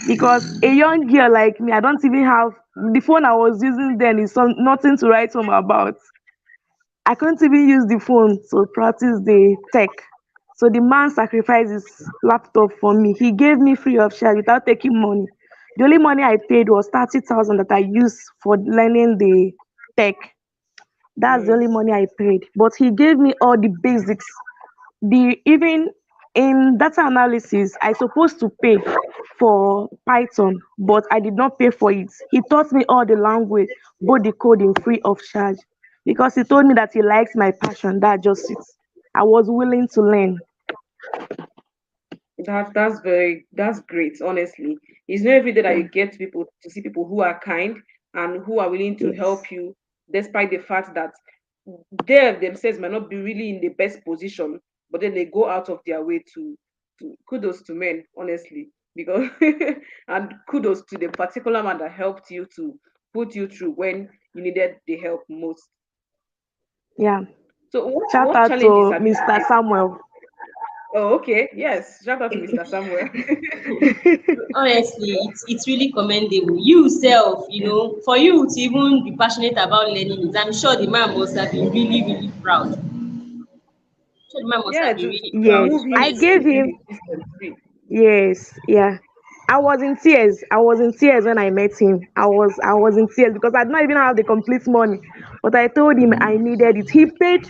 Because a young girl like me, I don't even have the phone I was using then is nothing to write home about. I couldn't even use the phone to practice the tech. So the man sacrificed his laptop for me. He gave me free of charge without taking money. The only money I paid was 30,000 that I used for learning the tech. That's the Mm. only money I paid. But he gave me all the basics. The even in data analysis, I supposed to pay for Python, but I did not pay for it. He taught me all the language, both the coding free of charge. Because he told me that he likes my passion. That's just it. I was willing to learn. That's great, honestly. It's not every day that Yeah. you get people to see people who are kind and who are willing to Yes. help you, despite the fact that they themselves might not be really in the best position, but then they go out of their way to kudos to men, honestly. Because and kudos to the particular man that helped you to put you through when you needed the help most. Yeah. So Shout what out challenges to have you Mr. faced? Samuel. Oh, okay. Yes. Shout out to Mr. Samuel. Honestly, it's really commendable. You self, Yeah. for you to even be passionate about learning it, I'm sure the man must have been really, really proud. Sure, the man must Yeah, have been really to proud, Yes. move him I to gave using him. the system free. Yes, yeah. I was in tears. I was in tears when I met him. I was in tears because I did not even have the complete money. But I told him I needed it. He paid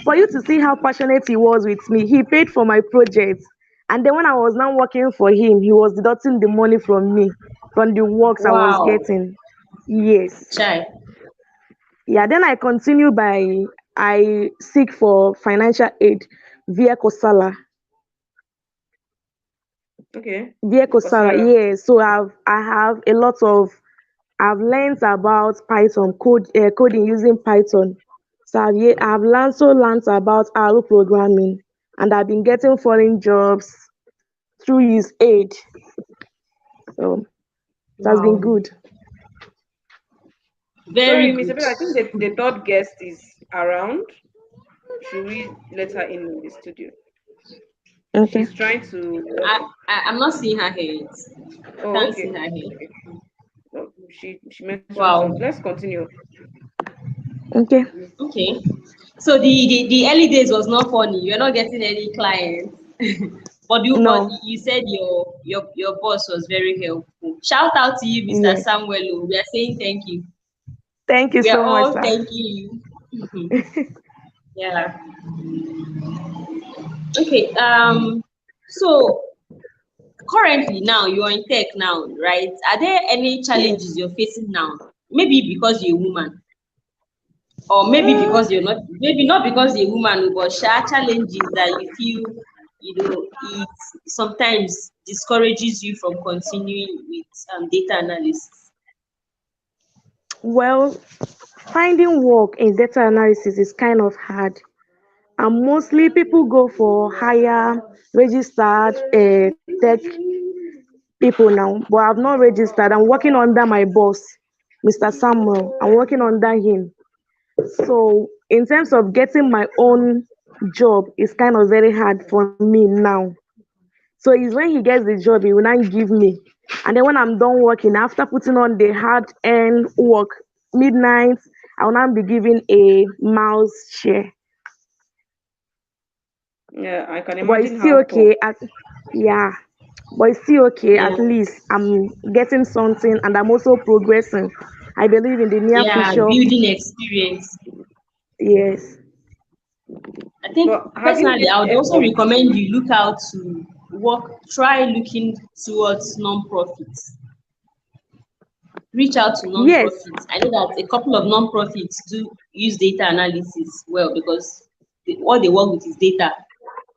for you to see how passionate he was with me. He paid for my project. And then when I was now working for him, he was deducting the money from me, from the works I was wow, getting. Yes. chai. Yeah, then I continue by I seek for financial aid via Kosala. Okay. Via Kosala, Kosara. yeah. So I have a lot of I've learned about Python coding using Python. So I've learned about Arrow programming, and I've been getting foreign jobs through his aid. So it has been Wow. good. Sorry, Very Miss good. Abel, I think the third guest is around. Should we let her in the studio? Okay. She's trying to. I'm not seeing her here yet. I Oh, can't see okay. her here. Okay. Oh, she mentioned something. Wow. Let's continue. Okay. Okay. So the early days was not funny. You're not getting any clients. But No. you said your boss was very helpful. Shout out to you, Mr. Yes. Samuel. Oh. We are saying thank you. Thank you We are so much, all sir. thanking you. Yeah. Okay. So currently now you're in tech now, right? Are there any Yes. challenges you're facing now? Maybe because you're a woman, or maybe Mm, because you're not, maybe not because you're a woman, but share challenges that you feel, it sometimes discourages you from continuing with data analysis. well, finding work in data analysis is kind of hard. And mostly people go for higher registered tech people now. But I've not registered. I'm working under my boss, Mr. Samuel. I'm working under him. So in terms of getting my own job, it's kind of very hard for me now. So it's when he gets the job, he will not give me. And then when I'm done working, after putting on the hard end work, midnight, I will now be given a mouse share. Yeah, I can But it's imagine still how tough. okay. Yeah, but it's still okay. Yeah, At least I'm getting something and I'm also progressing. I believe in the near yeah, future. building experience. Yes. I think But have you personally, made I would also effort recommend to? you look out to try looking towards non-profits. Reach out to Yes. non-profits. I know that a couple of non-profits do use data analysis well because what they work with is data.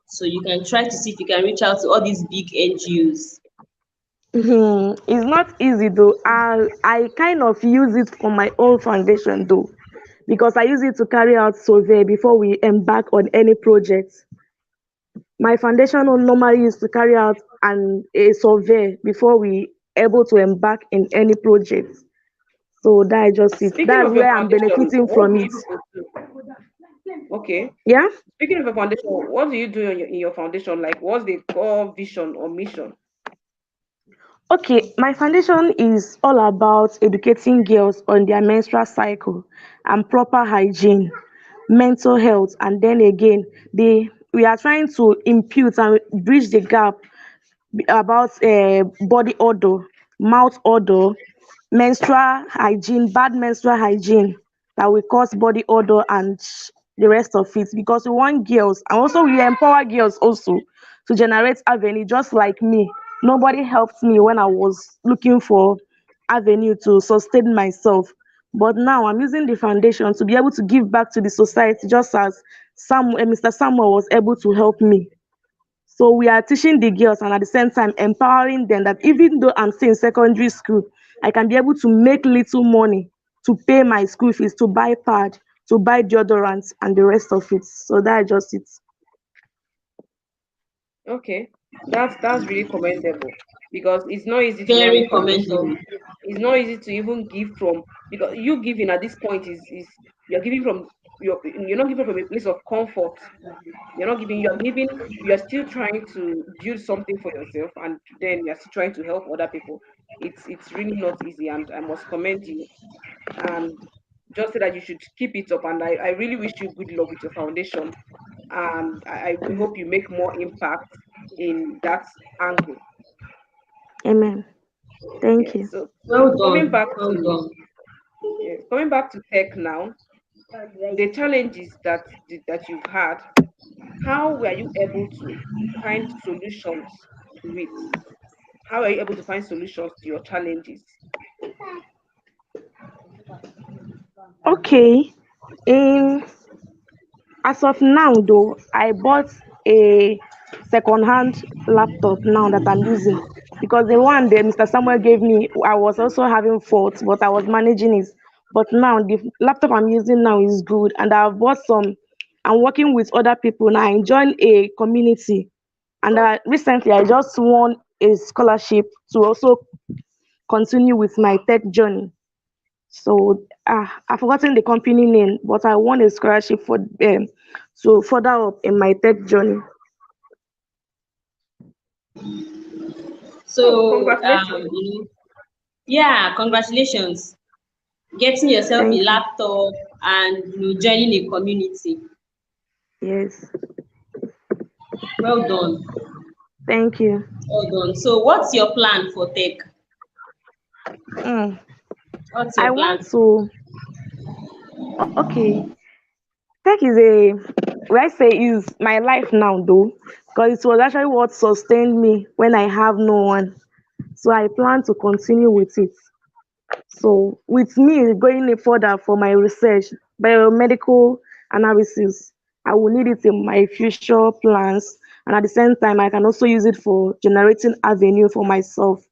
So you can try to see if you can reach out to all these big NGOs. It's not easy though. I kind of use it for my own foundation though, because I use it to carry out survey before we embark on any project. My foundation normally used to carry out a survey before we able to embark in any project. So that just it. Speaking That's of your where I'm foundation, benefiting what from do it. you people do? Okay. Yeah. Speaking of your foundation, what do you do in your foundation? Like, what's the core vision or mission? Okay, my foundation is all about educating girls on their menstrual cycle and proper hygiene, mental health, and then again, we are trying to impute and bridge the gap about body odor, mouth odor, menstrual hygiene, bad menstrual hygiene that will cause body odor and the rest of it. Because we want girls, and also we empower girls also to generate avenue, just like me. Nobody helped me when I was looking for avenue to sustain myself. But now I'm using the foundation to be able to give back to the society, just as Mr. Samuel was able to help me. So we are teaching the girls and at the same time empowering them that even though I'm still in secondary school, I can be able to make little money to pay my school fees, to buy pad, to buy deodorants and the rest of it. So that's just it. Okay, that's really commendable because it's not easy to run a Very foundation. commendable. It's not easy to even give from, because you giving at this point is you're giving from you're not giving from a place of comfort. You're still trying to build something for yourself, and then you're still trying to help other people. It's really not easy, and I must commend you. And just say that you should keep it up, and I really wish you good luck with your foundation, and I hope you make more impact in that angle. Amen. Thank Yes. you. So Well coming done. back Well to done. yes, coming back to tech now, the challenges that you've had, how were you able to find solutions to it? How are you able to find solutions to your challenges? Okay. In As of now, though, I bought a second-hand laptop now that I'm using, because the one that Mr. Samuel gave me, I was also having faults, but I was managing it. But now the laptop I'm using now is good, and I've bought some. I'm working with other people now. I joined a community, and recently I just won a scholarship to also continue with my tech journey. So I've forgotten the company name, but I won a scholarship for to further up in my tech journey. Oh, So, congratulations. yeah, congratulations. Getting yourself a Thank you. laptop and joining a community. Yes. Well done. Thank you. Well done. So, what's your plan for tech? Mm. What's I your want plan? to. Okay. Tech is a. Will I say is my life now though, because it was actually what sustained me when I have no one. So I plan to continue with it. So with me going further for my research, biomedical analysis, I will need it in my future plans. And at the same time, I can also use it for generating avenue for myself.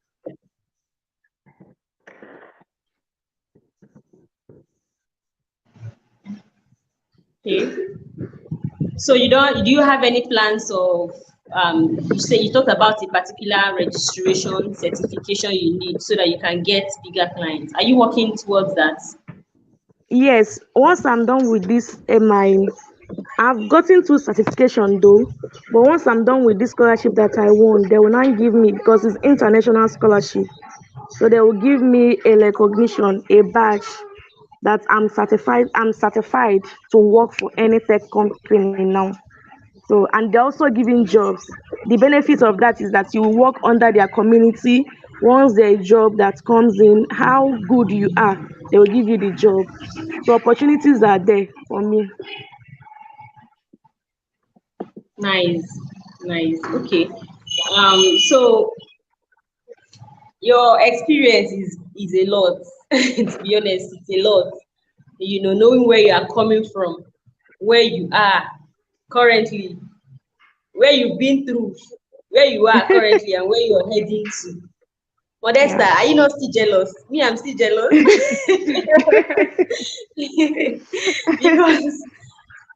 Okay. So do you have any plans of you say you talked about a particular registration certification you need so that you can get bigger clients. Are you working towards that? Yes, once I'm done with this I've gotten two certification though, but once I'm done with this scholarship that I won, they will not give me because it's international scholarship. So they will give me a recognition, a badge that I'm certified to work for any tech company now. So and they're also giving jobs. The benefit of that is that you work under their community. Once there's a job that comes in, how good you are, they will give you the job. So opportunities are there for me. Nice, nice. Okay. So your experience is a lot. To be honest, it's a lot. Knowing where you are coming from, where you are currently, where you've been through, where you are currently, and where you're heading to. Modesta, Yeah. are you not still jealous? Me, I'm still jealous. Because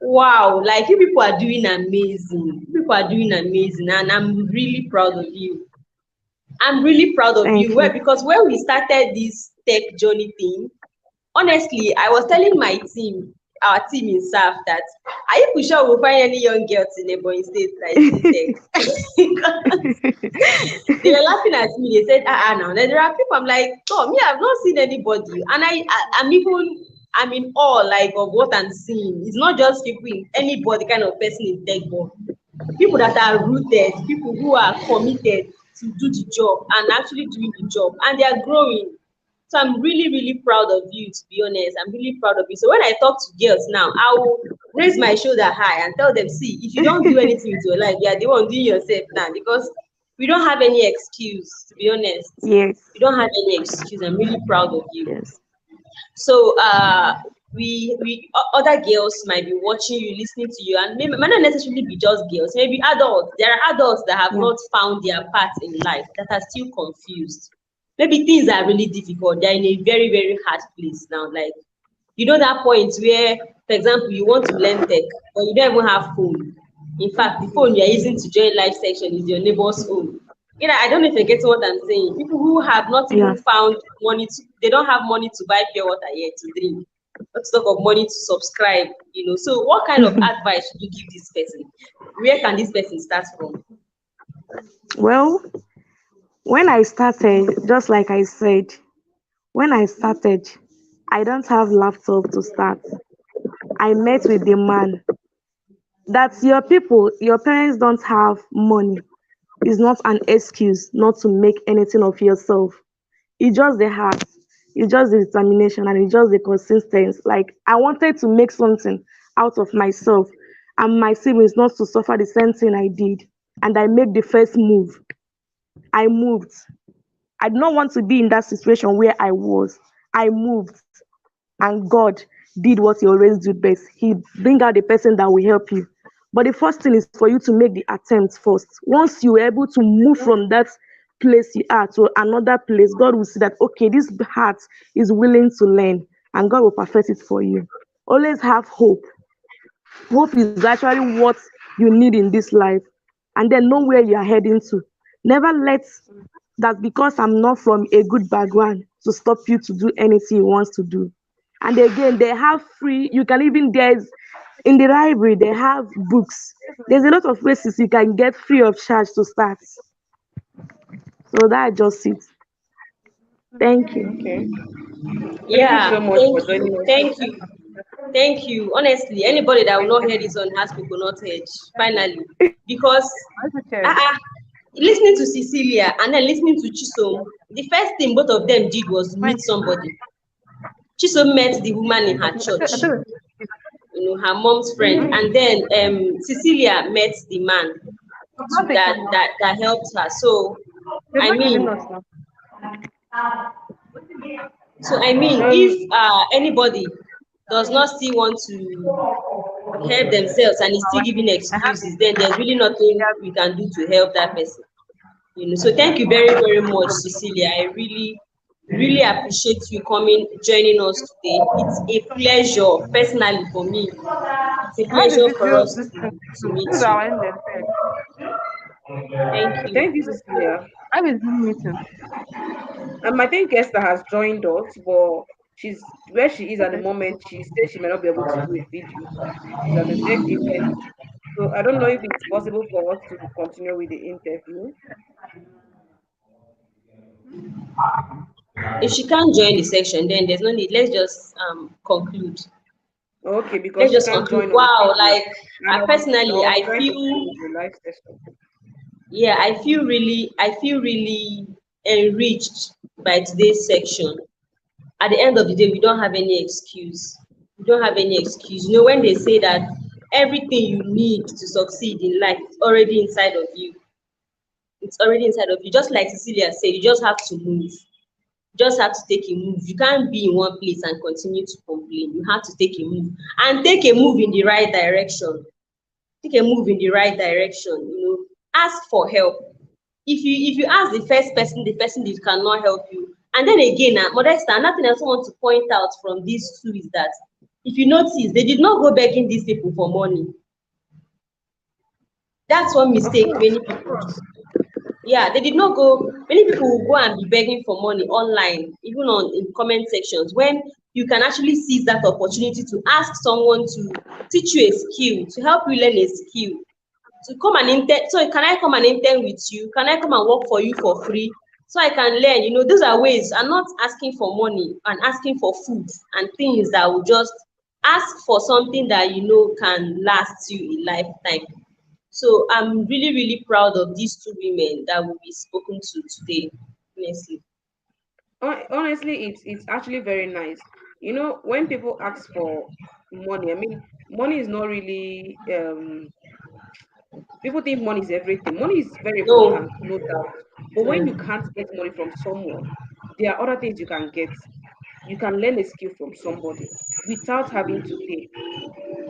wow, like you people are doing amazing. You people are doing amazing, and I'm really proud of you. I'm really proud of you. Thank Well, you. because when we started this tech journey thing, honestly, I was telling my team, our team in SAF, that are you sure we'll find any young girls in Ebonyi State that is in tech? Because they were laughing at me. They said, now there are people. I'm like, oh, me, I've not seen anybody. And I'm in awe, like, of what I'm seeing. It's not just people, anybody kind of person in tech, but people that are rooted, people who are committed to do the job and actually doing the job, and they are growing. So I'm really, really proud of you, to be honest. I'm really proud of you. So when I talk to girls now, I will raise my shoulder high and tell them, see, if you don't do anything with your life, you are the one doing yourself now, because we don't have any excuse, to be honest. Yes. We don't have any excuse. I'm really proud of you. Yes. So other girls might be watching you, listening to you, and maybe might not necessarily be just girls, maybe adults. There are adults that have Yeah. not found their path in life, that are still confused. Maybe things are really difficult. They're in a very, very hard place now. Like, that point where, for example, you want to learn tech, but you don't even have phone. In fact, the phone you are using to join live section is your neighbor's phone. I don't know if you're getting what I'm saying. People who have not Yeah. even found money they don't have money to buy pure water yet to drink. Not to talk of money to subscribe. So what kind of advice should you give this person? Where can this person start from? Well, when I started, just like I said, when I started, I don't have laptop to start. I met with the man. That's your people, your parents don't have money. Is not an excuse not to make anything of yourself. It's just the heart, it's just the determination, and it's just the consistency. Like I wanted to make something out of myself and my siblings not to suffer the same thing I did. And I made the first move. I moved. I did not want to be in that situation where I was. I moved, and God did what He always do best. He bring out the person that will help you. But the first thing is for you to make the attempt first. Once you are able to move from that place you are to another place, God will see that okay, this heart is willing to learn, and God will perfect it for you. Always have hope. Hope is actually what you need in this life, and then know where you are heading to. Never let that because I'm not from a good background to stop you to do anything you want to do. And again, they have free, you can even, there's, in the library, they have books. There's a lot of places you can get free of charge to start. So that's just it. Thank you. Okay. Thank you Yeah, so much thank for joining you, us. thank you, thank you. Honestly, anybody that will not hear this on has people not heard. Finally, because listening to Cecilia and then listening to Chisom, the first thing both of them did was meet somebody. Chisom met the woman in her church, her mom's friend, and then Cecilia met the man that helped her. So I mean, if Um, anybody does not still want to help themselves and is still giving excuses, then there's really nothing we can do to help that person. So thank you very, very much, Cecilia. I really, really appreciate you coming, joining us today. It's a pleasure, personally for me. It's a pleasure for us to meet you. Thank you. Thank you, Cecilia. I think Esther has joined us, but she's where she is at the moment. She says she may not be able to do a video. She's at a tech event. So I don't know if it's possible for us to continue with the interview. If she can't join the section, then there's no need. Let's just conclude. Okay, because Let's she just can't conclude. join on Wow, video. like And I personally, was I trying to join feel, on the live session. yeah, I feel really enriched by today's section. At the end of the day, we don't have any excuse. We don't have any excuse. When they say that everything you need to succeed in life is already inside of you, it's already inside of you. Just like Cecilia said, you just have to move. You just have to take a move. You can't be in one place and continue to complain. You have to take a move and take a move in the right direction. Take a move in the right direction. Ask for help. If you ask the person that cannot help you. And then again, Modesta, nothing else I want to point out from these two is that if you notice, they did not go begging these people for money. That's one Of mistake course. many people do. Yeah, they did not go. Many people will go and be begging for money online, even on in comment sections, when you can actually seize that opportunity to ask someone to teach you a skill, to help you learn a skill, to come and intern. So can I come and intern with you? Can I come and work for you for free? So I can learn. Those are ways. I'm not asking for money and asking for food and things that will just ask for something that can last you a lifetime. So I'm really, really proud of these two women that will be spoken to today. Honestly. Honestly, it's actually very nice. When people ask for money, I mean, money is not really people think money is everything. Money is very No. important, no doubt. But when you can't get money from someone, there are other things you can get. You can learn a skill from somebody without having to pay.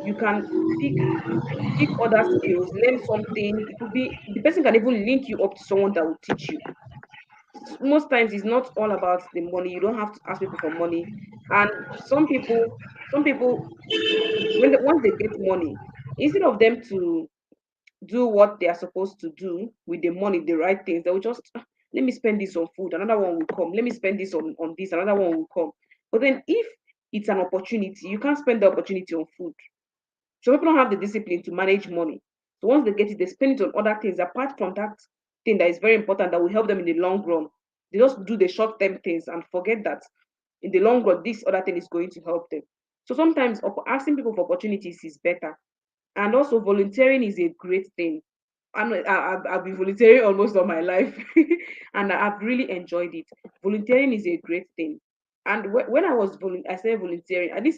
You can pick pick other skills, learn something. It could be the person can even link you up to someone that will teach you. Most times it's not all about the money. You don't have to ask people for money. And some people once they get money, instead of them to do what they are supposed to do with the money, the right things, they will just let me spend this on food, another one will come. Let me spend this on this, another one will come. But then if it's an opportunity, you can't spend the opportunity on food. So people don't have the discipline to manage money. So once they get it, they spend it on other things apart from that thing that is very important that will help them in the long run. They just do the short term things and forget that in the long run, this other thing is going to help them. So sometimes asking people for opportunities is better. And also, volunteering is a great thing. I've been volunteering almost all my life, and I've really enjoyed it. Volunteering is a great thing. And when I started volunteering, I didn't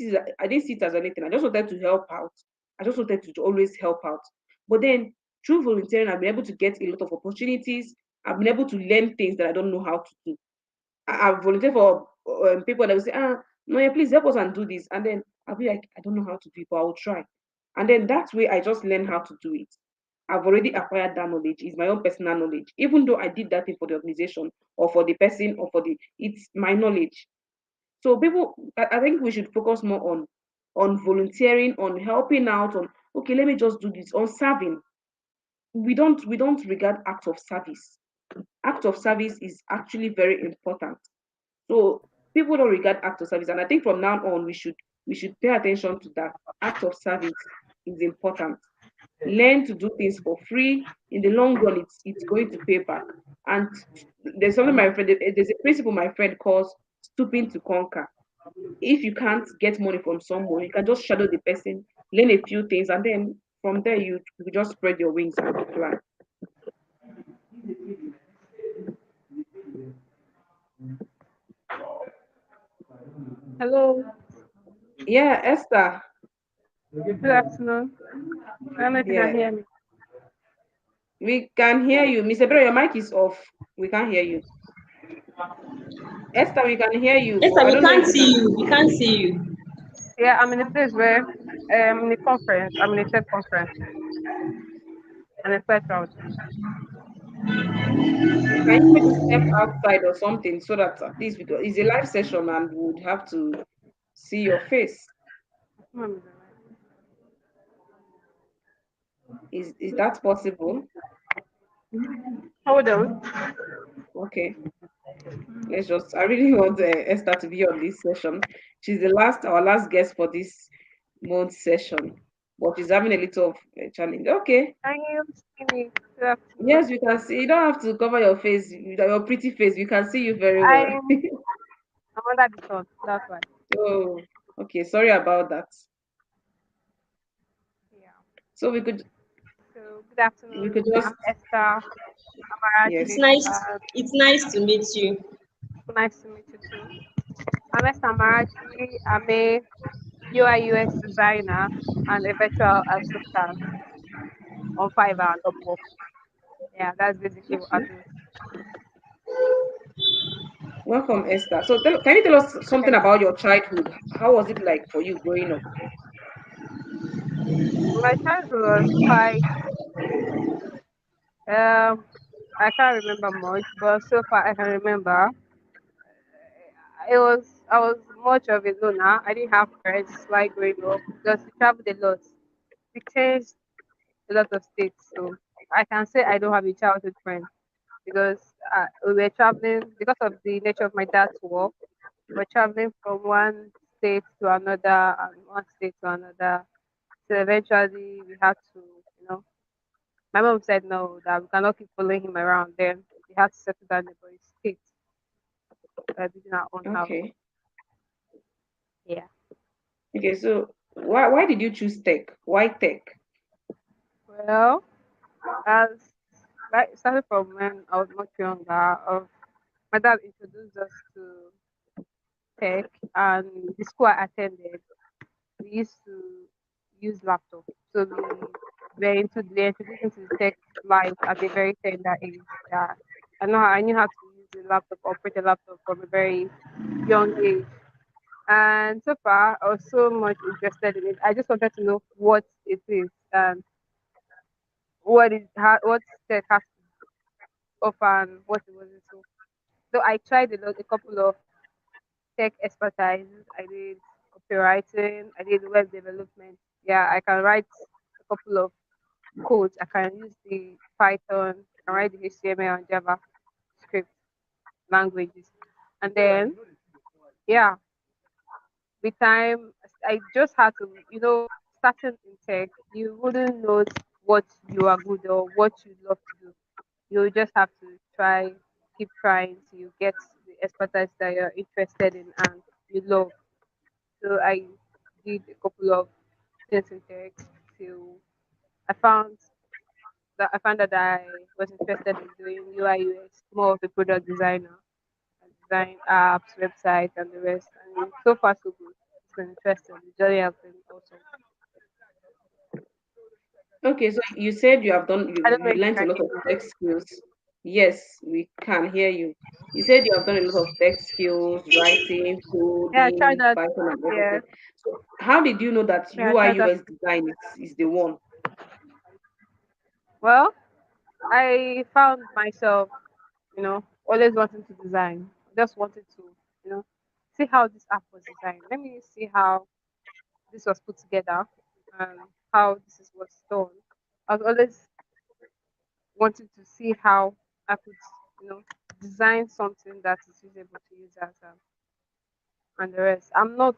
see it as anything. I just wanted to help out. I just wanted to always help out. But then through volunteering, I've been able to get a lot of opportunities. I've been able to learn things that I don't know how to do. I've volunteered for people that will say, no, yeah, please help us and do this. And then I'll be like, I don't know how to do it, but I will try. And then that way I just learn how to do it. I've already acquired that knowledge. It's my own personal knowledge. Even though I did that thing for the organization or for the person or it's my knowledge. So people, I think we should focus more on volunteering, on helping out, on okay, let me just do this, on serving. We don't regard acts of service. Act of service is actually very important. So people don't regard act of service, and I think from now on we should pay attention to that. Act of service is important. Learn to do things for free. In the long run, it's going to pay back. And there's a principle my friend calls stooping to conquer. If you can't get money from someone, you can just shadow the person, learn a few things, and then from there you just spread your wings and fly. Hello, Yeah, Esther. good afternoon. I don't know if you can Yeah, hear me. we can hear you. Mr. Bro, your mic is off. We can't hear you. Esther, we can hear you, but Esther, I we don't know can't if you see can. you. We can't see you. Yeah, I'm in a place where I'm in a conference. I'm in a tech conference and it's quite crowded. Can you maybe step outside or something so that at least because it's a live session and we would have to see your face. Is that possible? Hold on. Okay. Let's just. I really want Esther to be on this session. She's our last guest for this month session, but she's having a little of a challenge. Okay. Can you see me? Good afternoon. Yes, we can see. You don't have to cover your face, your pretty face. We can see you very well. I'm under the sun. That's why. Oh, okay. Sorry about that. Yeah. So So good we afternoon. could just I'm Esther It's yes. Amarachi. nice. It's nice to meet you. Nice to meet you too. I'm Esther Amarachi. I'm a UI UX designer and a virtual assistant on Fiverr and Upwork. Yeah, that's basically what I Okay. do. Welcome, Esther. So can you tell us something Thank about you. your childhood? How was it like for you growing up? My childhood was quite um I can't remember much, but so far I can remember I was much of a loner. I didn't have friends while growing up because we traveled a lot. We changed a lot of states, so I can say I don't have a childhood friend because we were traveling because of the nature of my dad's work. We're traveling from one state to another and one state to another. So eventually we had to, you know, my mom said no, that we cannot keep following him around. Then we had to settle down in a state, building our own house. Okay. Yeah. Okay, so why did you choose tech? Why tech? Well, as right, started from when I was much younger, my dad introduced us to tech, and the school I attended, we used to use laptop. So we were introduced into the tech life at a very tender age. Yeah. I knew how to use a laptop, operate a laptop from a very young age. And so far, I was so much interested in it. I just wanted to know what it is and what tech has to offer and what it wasn't. So I tried a couple of tech expertises. I did copywriting. I did web development. Yeah, I can write a couple of codes. I can use the Python. I can write the HTML and JavaScript languages. And then, yeah, with time, I just had to, starting in tech, you wouldn't know what you are good or what you love to do. You just have to keep trying till you get the expertise that you're interested in and you love. So I did a couple of things in tech till I found that I was interested in doing UI UX, more of a product designer. I design apps, websites, and the rest. And so far, so good. It's been interesting. The journey has been awesome. Okay, so you said you have done I you don't know you if you learned a can lot hear of me. tech skills. Yes, we can hear you. You said you have done a lot of tech skills, writing, Yeah, I tried coding, that. Python, and Yeah, everything. So how did you know that yeah, I UI tried that. UX design is the one? Well, I found myself, always wanting to design. Just wanted to, you know, see how this app was designed. Let me see how this was put together and how was done. I was always wanting to see how I could. you know, design something that is usable to use as and the rest.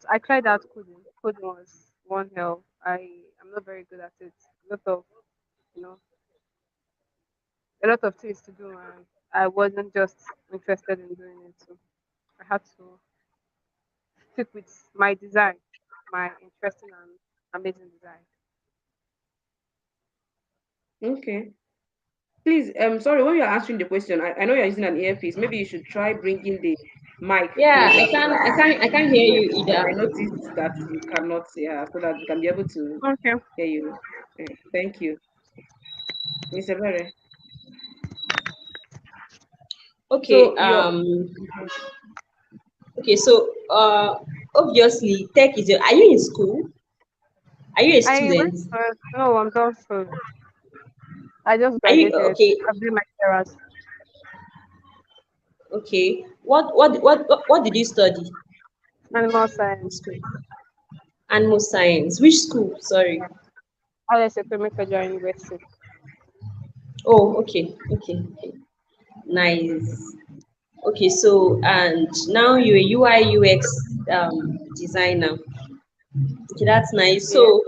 I tried out coding. Coding was one hell. I'm not very good at it. A lot of, you know, a lot of things to do, and I wasn't just interested in doing it. So I had to stick with my design, my interesting and amazing design. Okay. Please, sorry, when you're answering the question, I know you're using an earpiece. Maybe you should try bringing the mic Yeah, closer so that I can't hear you I either. noticed that you cannot, yeah, so that we can be able to Okay. hear you. Thank you. Miss Ebere. Okay, So your okay, so obviously tech is your, are you in school? Are you a I went student? for no, I'm done for. I just Are you graduated. okay? I've been my clearance. Okay. What did you study Animal in science. school? Animal science. Which school? Sorry. Alice Ekweme Federal University. Oh, okay, okay, okay. Nice. Okay, so and now you're a UI UX designer. Okay, that's nice. Yeah. So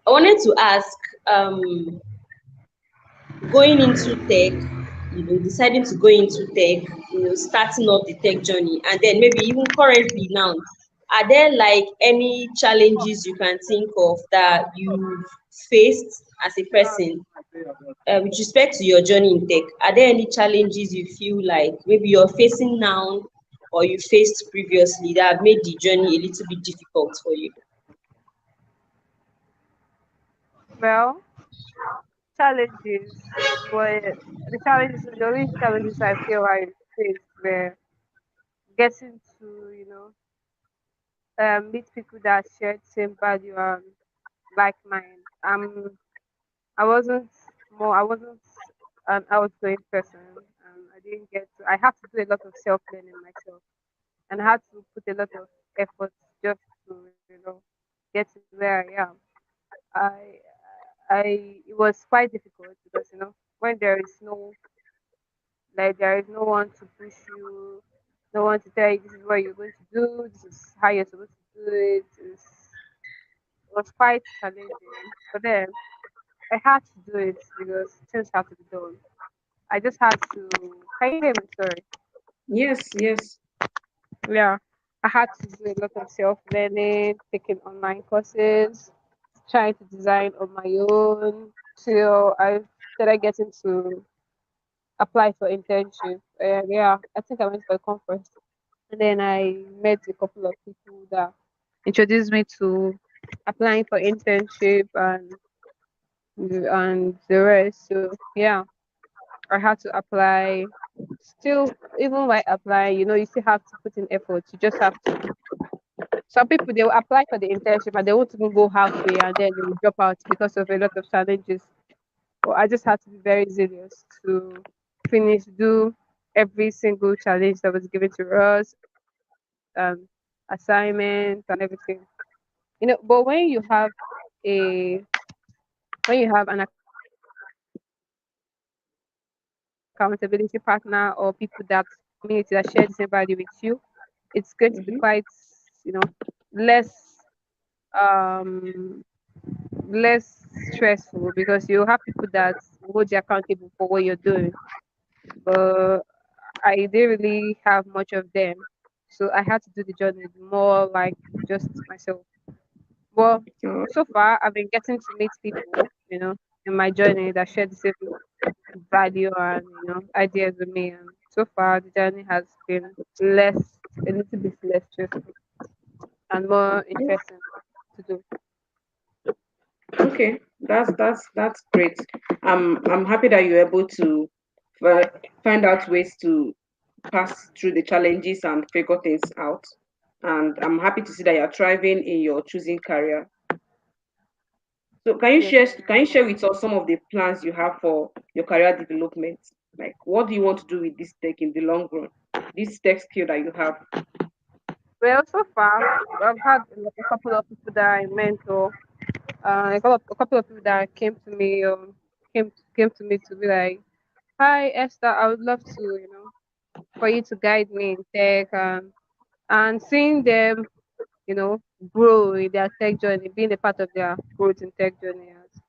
I wanted to ask, um, going into tech, deciding to go into tech, starting off the tech journey, and then maybe even currently now, are there like any challenges you can think of that you've faced as a person with respect to your journey in tech? Are there any challenges you feel like maybe you're facing now or you faced previously that have made the journey a little bit difficult for you? Well, challenges were the only challenges I feel I faced were getting to, meet people that shared same value and like mine. I wasn't an outgoing person, and I didn't get to. I had to do a lot of self learning myself, and I had to put a lot of effort just to, get to where I am. I, it was quite difficult because when there is no one to push you, no one to tell you this is what you're going to do, this is how you're supposed to do it. It was quite challenging, but then I had to do it because things had to be done. I just had to. Can you hear me? Sorry. yes, yes. Yeah. I had to do a lot of self learning, taking online courses, trying to design on my own till I started getting to apply for internship. Yeah, I think I went for a conference, and then I met a couple of people that introduced me to applying for internship and the rest. So yeah, I had to apply. Still, even while applying, you still have to put in effort. You just have to. Some people they will apply for the internship and they won't even go halfway and then they will drop out because of a lot of challenges. But I just had to be very zealous to do every single challenge that was given to us and assignments and everything. But a when you have an accountability partner or people that community that share the same value with you, it's going to be quite, you know, less um less stressful because you have people that hold you accountable for what you're doing. But I didn't really have much of them. So I had to do the journey more like just myself. Well, Oh, so far I've been getting to meet people, in my journey that share the same value and ideas with me. And so far the journey has been a little bit less stressful and more interesting to do. okay, that's great. I'm happy that you're able to find out ways to pass through the challenges and figure things out. And I'm happy to see that you're thriving in your choosing career. So Yes, can you share with us some of the plans you have for your career development? Like what do you want to do with this tech in the long run? This tech skill that you have. well, so far I've had a couple of people that I mentor, a couple of people that came to me to be like, "Hi Esther, I would love to, for you to guide me in tech, and seeing them, you know, grow in their tech journey, being a part of their growth in tech journey has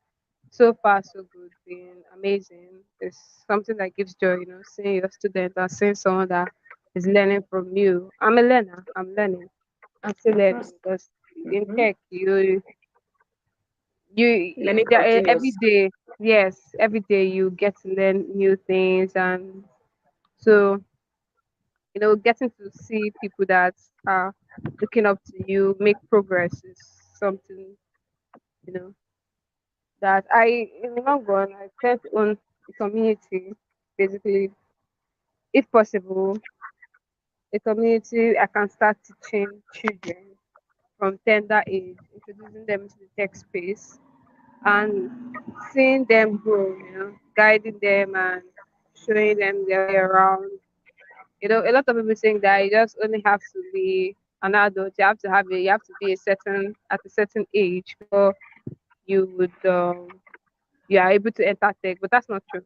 so far so good, been amazing. It's something that gives joy, you know, seeing your student and seeing someone that is learning from you. I'm a learner. I'm learning. I'm still learning That's because in mhm. tech, you Learning every continuous. day, yes, every day you get to learn new things, and so getting to see people that are looking up to you make progress is something you know that I, in the long run, I tend to own a community, basically, if possible, a community I can start teaching children from tender age, introducing them to the tech space and seeing them grow, guiding them and showing them their way around. A lot of people think that you just only have to be an adult, you have to be at a certain age before you would you are able to enter tech, but that's not true.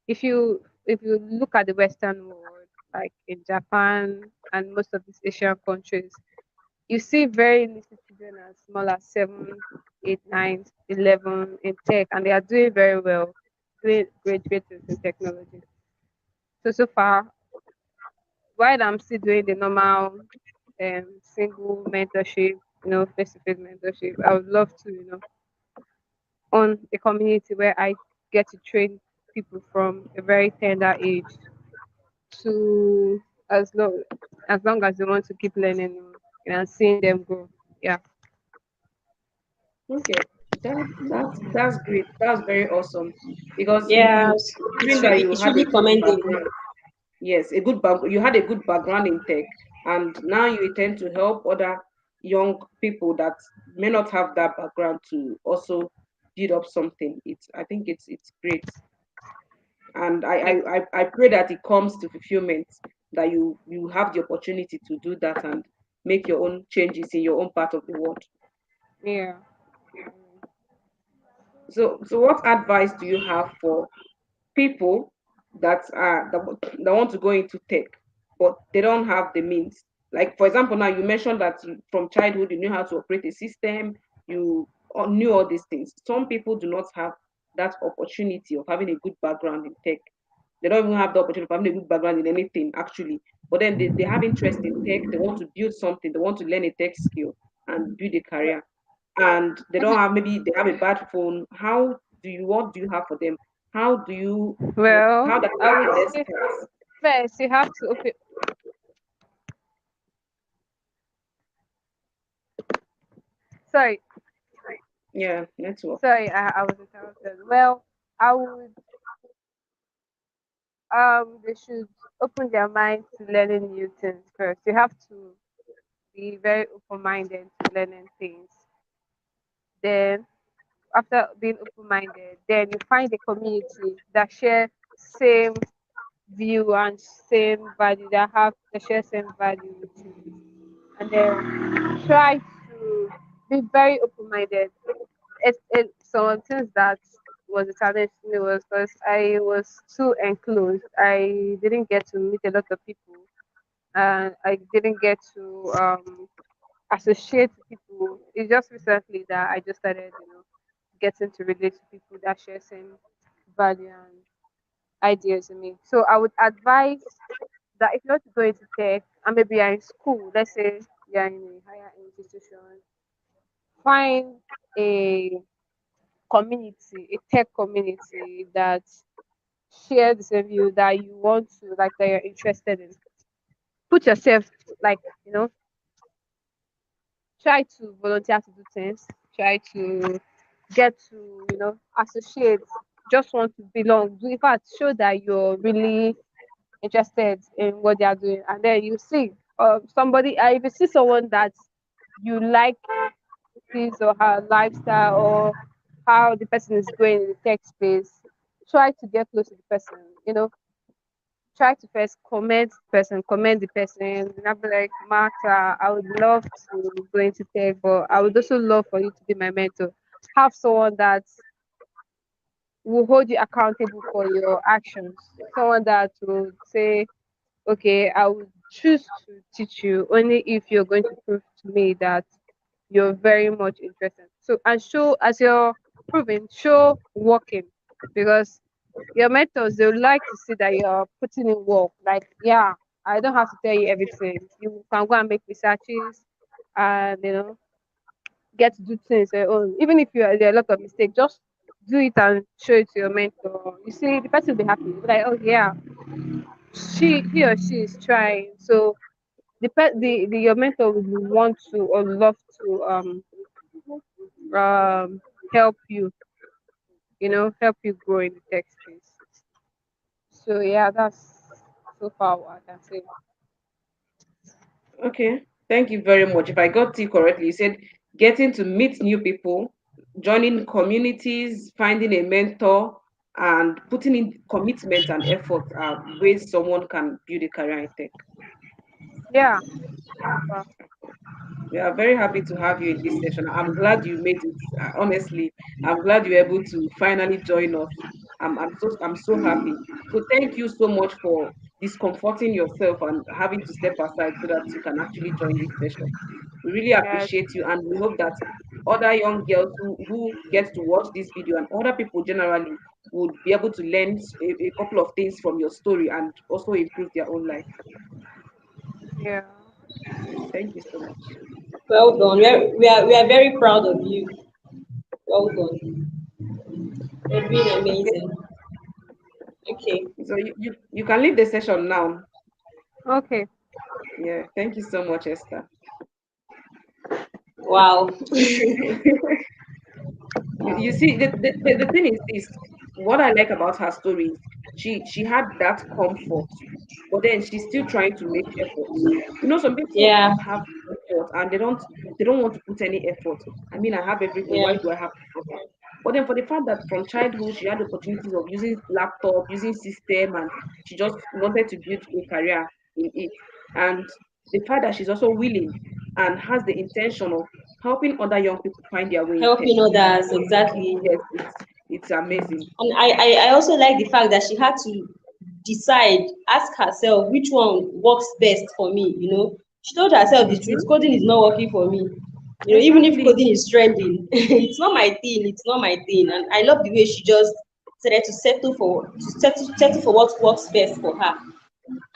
If you look at the Western world, like in Japan and most of these Asian countries, you see very little children as small as 7, 8, 9, 11 in tech, and they are doing very well, doing great things in technology. So far, while I'm still doing the normal single mentorship, face-to-face mentorship, I would love to, own a community where I get to train people from a very tender age to as long as they want to keep learning, and seeing them grow. Yeah. Okay, that's great. That's very awesome because Yeah, you it's given that really you it's had a really good commendable. background. Yes, a good back. You had a good background in tech, and now you intend to help other young people that may not have that background to also build up something. I think it's great, and Thank I pray that it comes to fulfillment, that you have the opportunity to do that and make your own changes in your own part of the world. you. Yeah. So what advice do you have for people that want to go into tech, but they don't have the means? Like for example, now you mentioned that from childhood you knew how to operate a system, you knew all these things. Some people do not have that opportunity of having a good background in tech. They don't even have the opportunity of having a good background in anything actually. But then they have interest in tech, they want to build something, they want to learn a tech skill and build a career. And they don't have, maybe they have a bad phone. What do you have for them? How do you Well, I how would can they say start? first you have to okay. Sorry, Yeah, network. I was interrupted. Well, I would they should open their mind to learning new things first. You have to be very open minded to learning things. Then after being open minded, then you find a community that share same view and same value, that share same value with you. And then try to be very open minded. Some things that was a challenge to me was because I was too enclosed. I didn't get to meet a lot of people, and I didn't get to associate with people. It's just recently that I just started, getting to relate to people that share same value and ideas with me. So I would advise that if you want to go into tech and maybe you're in school, let's say you're in a higher institution, find a community, a tech community that share the same view that you want to, like that you're interested in. Put yourself, like, try to volunteer to do things, try to get to, associate, just want to belong. Do in fact show that you're really interested in what they are doing, and then you see somebody. If you see someone that you like his or her lifestyle or how the person is going in the tech space, try to get close to the person. Try to first comment the person, and I'll be like, Martha, I would love to go into tech, but I would also love for you to be my mentor. Have someone that will hold you accountable for your actions. Someone that will say, okay, I would choose to teach you only if you're going to prove to me that you're very much interested. So, and show, as you're proving, show working, because your mentors, they would like to see that you're putting in work. Like, yeah, I don't have to tell you everything. You can go and make researches and, get to do things on your own. Even if there are a lot of mistakes, just do it and show it to your mentor. You see, the person will be happy. He'll be like, oh yeah, he or she is trying. So the your mentor would want to or love to help you, help you grow in the tech space. So yeah, that's so far what I can say. Okay, thank you very much. If I got you correctly, you said getting to meet new people, joining communities, finding a mentor, and putting in commitment and effort are ways someone can build a career in tech. Yeah, so far. We are very happy to have you in this session. I'm glad you made it. Honestly, I'm glad you were able to finally join us. I'm so happy. So thank you so much for discomforting yourself and having to step aside so that you can actually join this session. We really Yeah, appreciate you, and we hope that other young girls who get to watch this video and other people generally would be able to learn a couple of things from your story and also improve their own life. yeah. Thank you so much. Well done. We are very proud of you. Well done. You're doing Okay, amazing. Okay. so you can leave the session now. Okay. Yeah, thank you so much, Esther. Wow. You see, the thing is this, what I like about her story is she had that comfort, but then she's still trying to make efforts. Some people Yeah. have effort and they don't want to put any effort. I mean, I have everything, Yeah. why do I have to suffer? But then for the fact that from childhood she had opportunities of using laptop, using system, and she just wanted to build a career in it. And the fact that she's also willing and has the intention of helping other young people find their way in tech. Helping others, exactly. Yes, it's amazing. And I also like the fact that she had to decide, ask herself which one works best for me. She told herself the truth, Hmm. coding is not working for me. Even if Exactly. coding is trending, it's not my thing, it's not my thing. And I love the way she just decided to settle for what works best for her,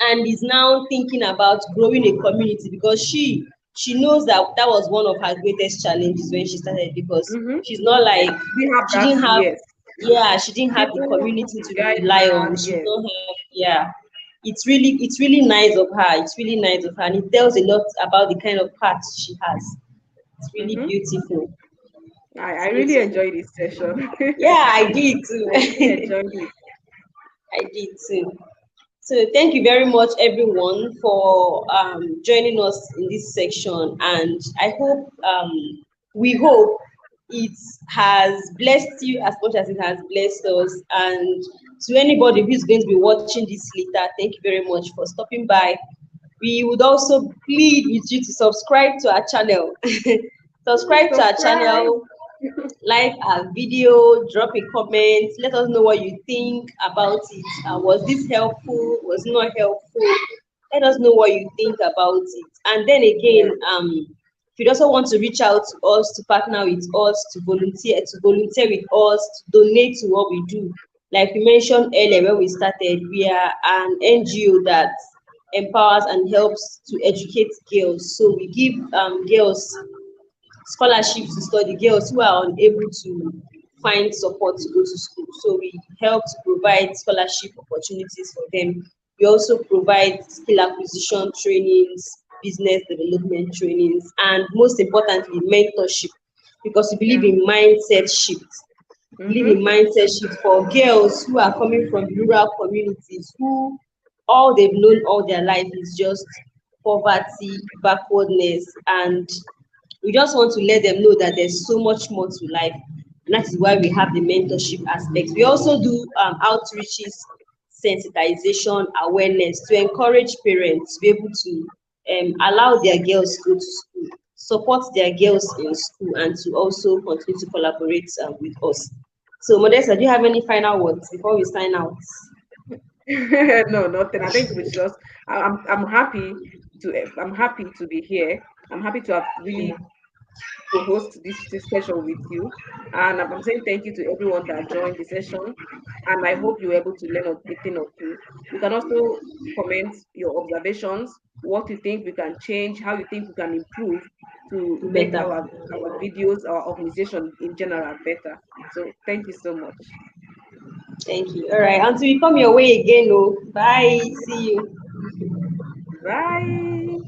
and is now thinking about growing a community, because she knows that that was one of her greatest challenges when she started, because Mm-hmm. she's not like, We have she that, didn't have yes. yeah, she didn't have the People community to to guide rely her, on. She yes. don't have, yeah. It's really nice of her. It's really nice of her, and it tells a lot about the kind of heart she has. It's really Mm-hmm. beautiful. I It's really beautiful. enjoyed this session. Yeah, I did I really too. enjoyed it. I did too. So thank you very much, everyone, for joining us in this section, and we hope it has blessed you as much as it has blessed us. And to anybody who is going to be watching this later, thank you very much for stopping by. We would also plead with you to subscribe to our channel. Please Subscribe to our subscribe. channel, like our video, drop a comment, let us know what you think about it. Was this helpful? Was it not helpful? Let us know what you think about it. And then again, Yes. if you also want to reach out to us, to partner with us, to volunteer with us, to donate to what we do, like we mentioned earlier when we started, we are an NGO that empowers and helps to educate girls. So we give girls scholarships to study, girls who are unable to find support to go to school. So we help to provide scholarship opportunities for them. We also provide skill acquisition trainings, business development trainings, and most importantly, mentorship, because we believe Yeah. in mindset shift. Believe Mm-hmm. in mindset shift for girls who are coming from rural communities, who all they've known all their life is just poverty, backwardness, and we just want to let them know that there's so much more to life. And that is why we have the mentorship aspect. We also do outreaches, sensitization, awareness to encourage parents to be able to allow their girls to go to school, support their girls in school, and to also continue to collaborate with us. So, Modesta, do you have any final words before we sign out? No, nothing. I think we just. I'm happy to. I'm happy to be here. I'm happy to have really to host this session with you. And I'm saying thank you to everyone that joined the session. And I hope you were able to learn a thing or two. You can also comment your observations, what you think we can change, how you think we can improve to make Better. our videos, our organization in general better. So thank you so much. Thank you. All right. Until we come your way again, oh. Bye. See you. Bye.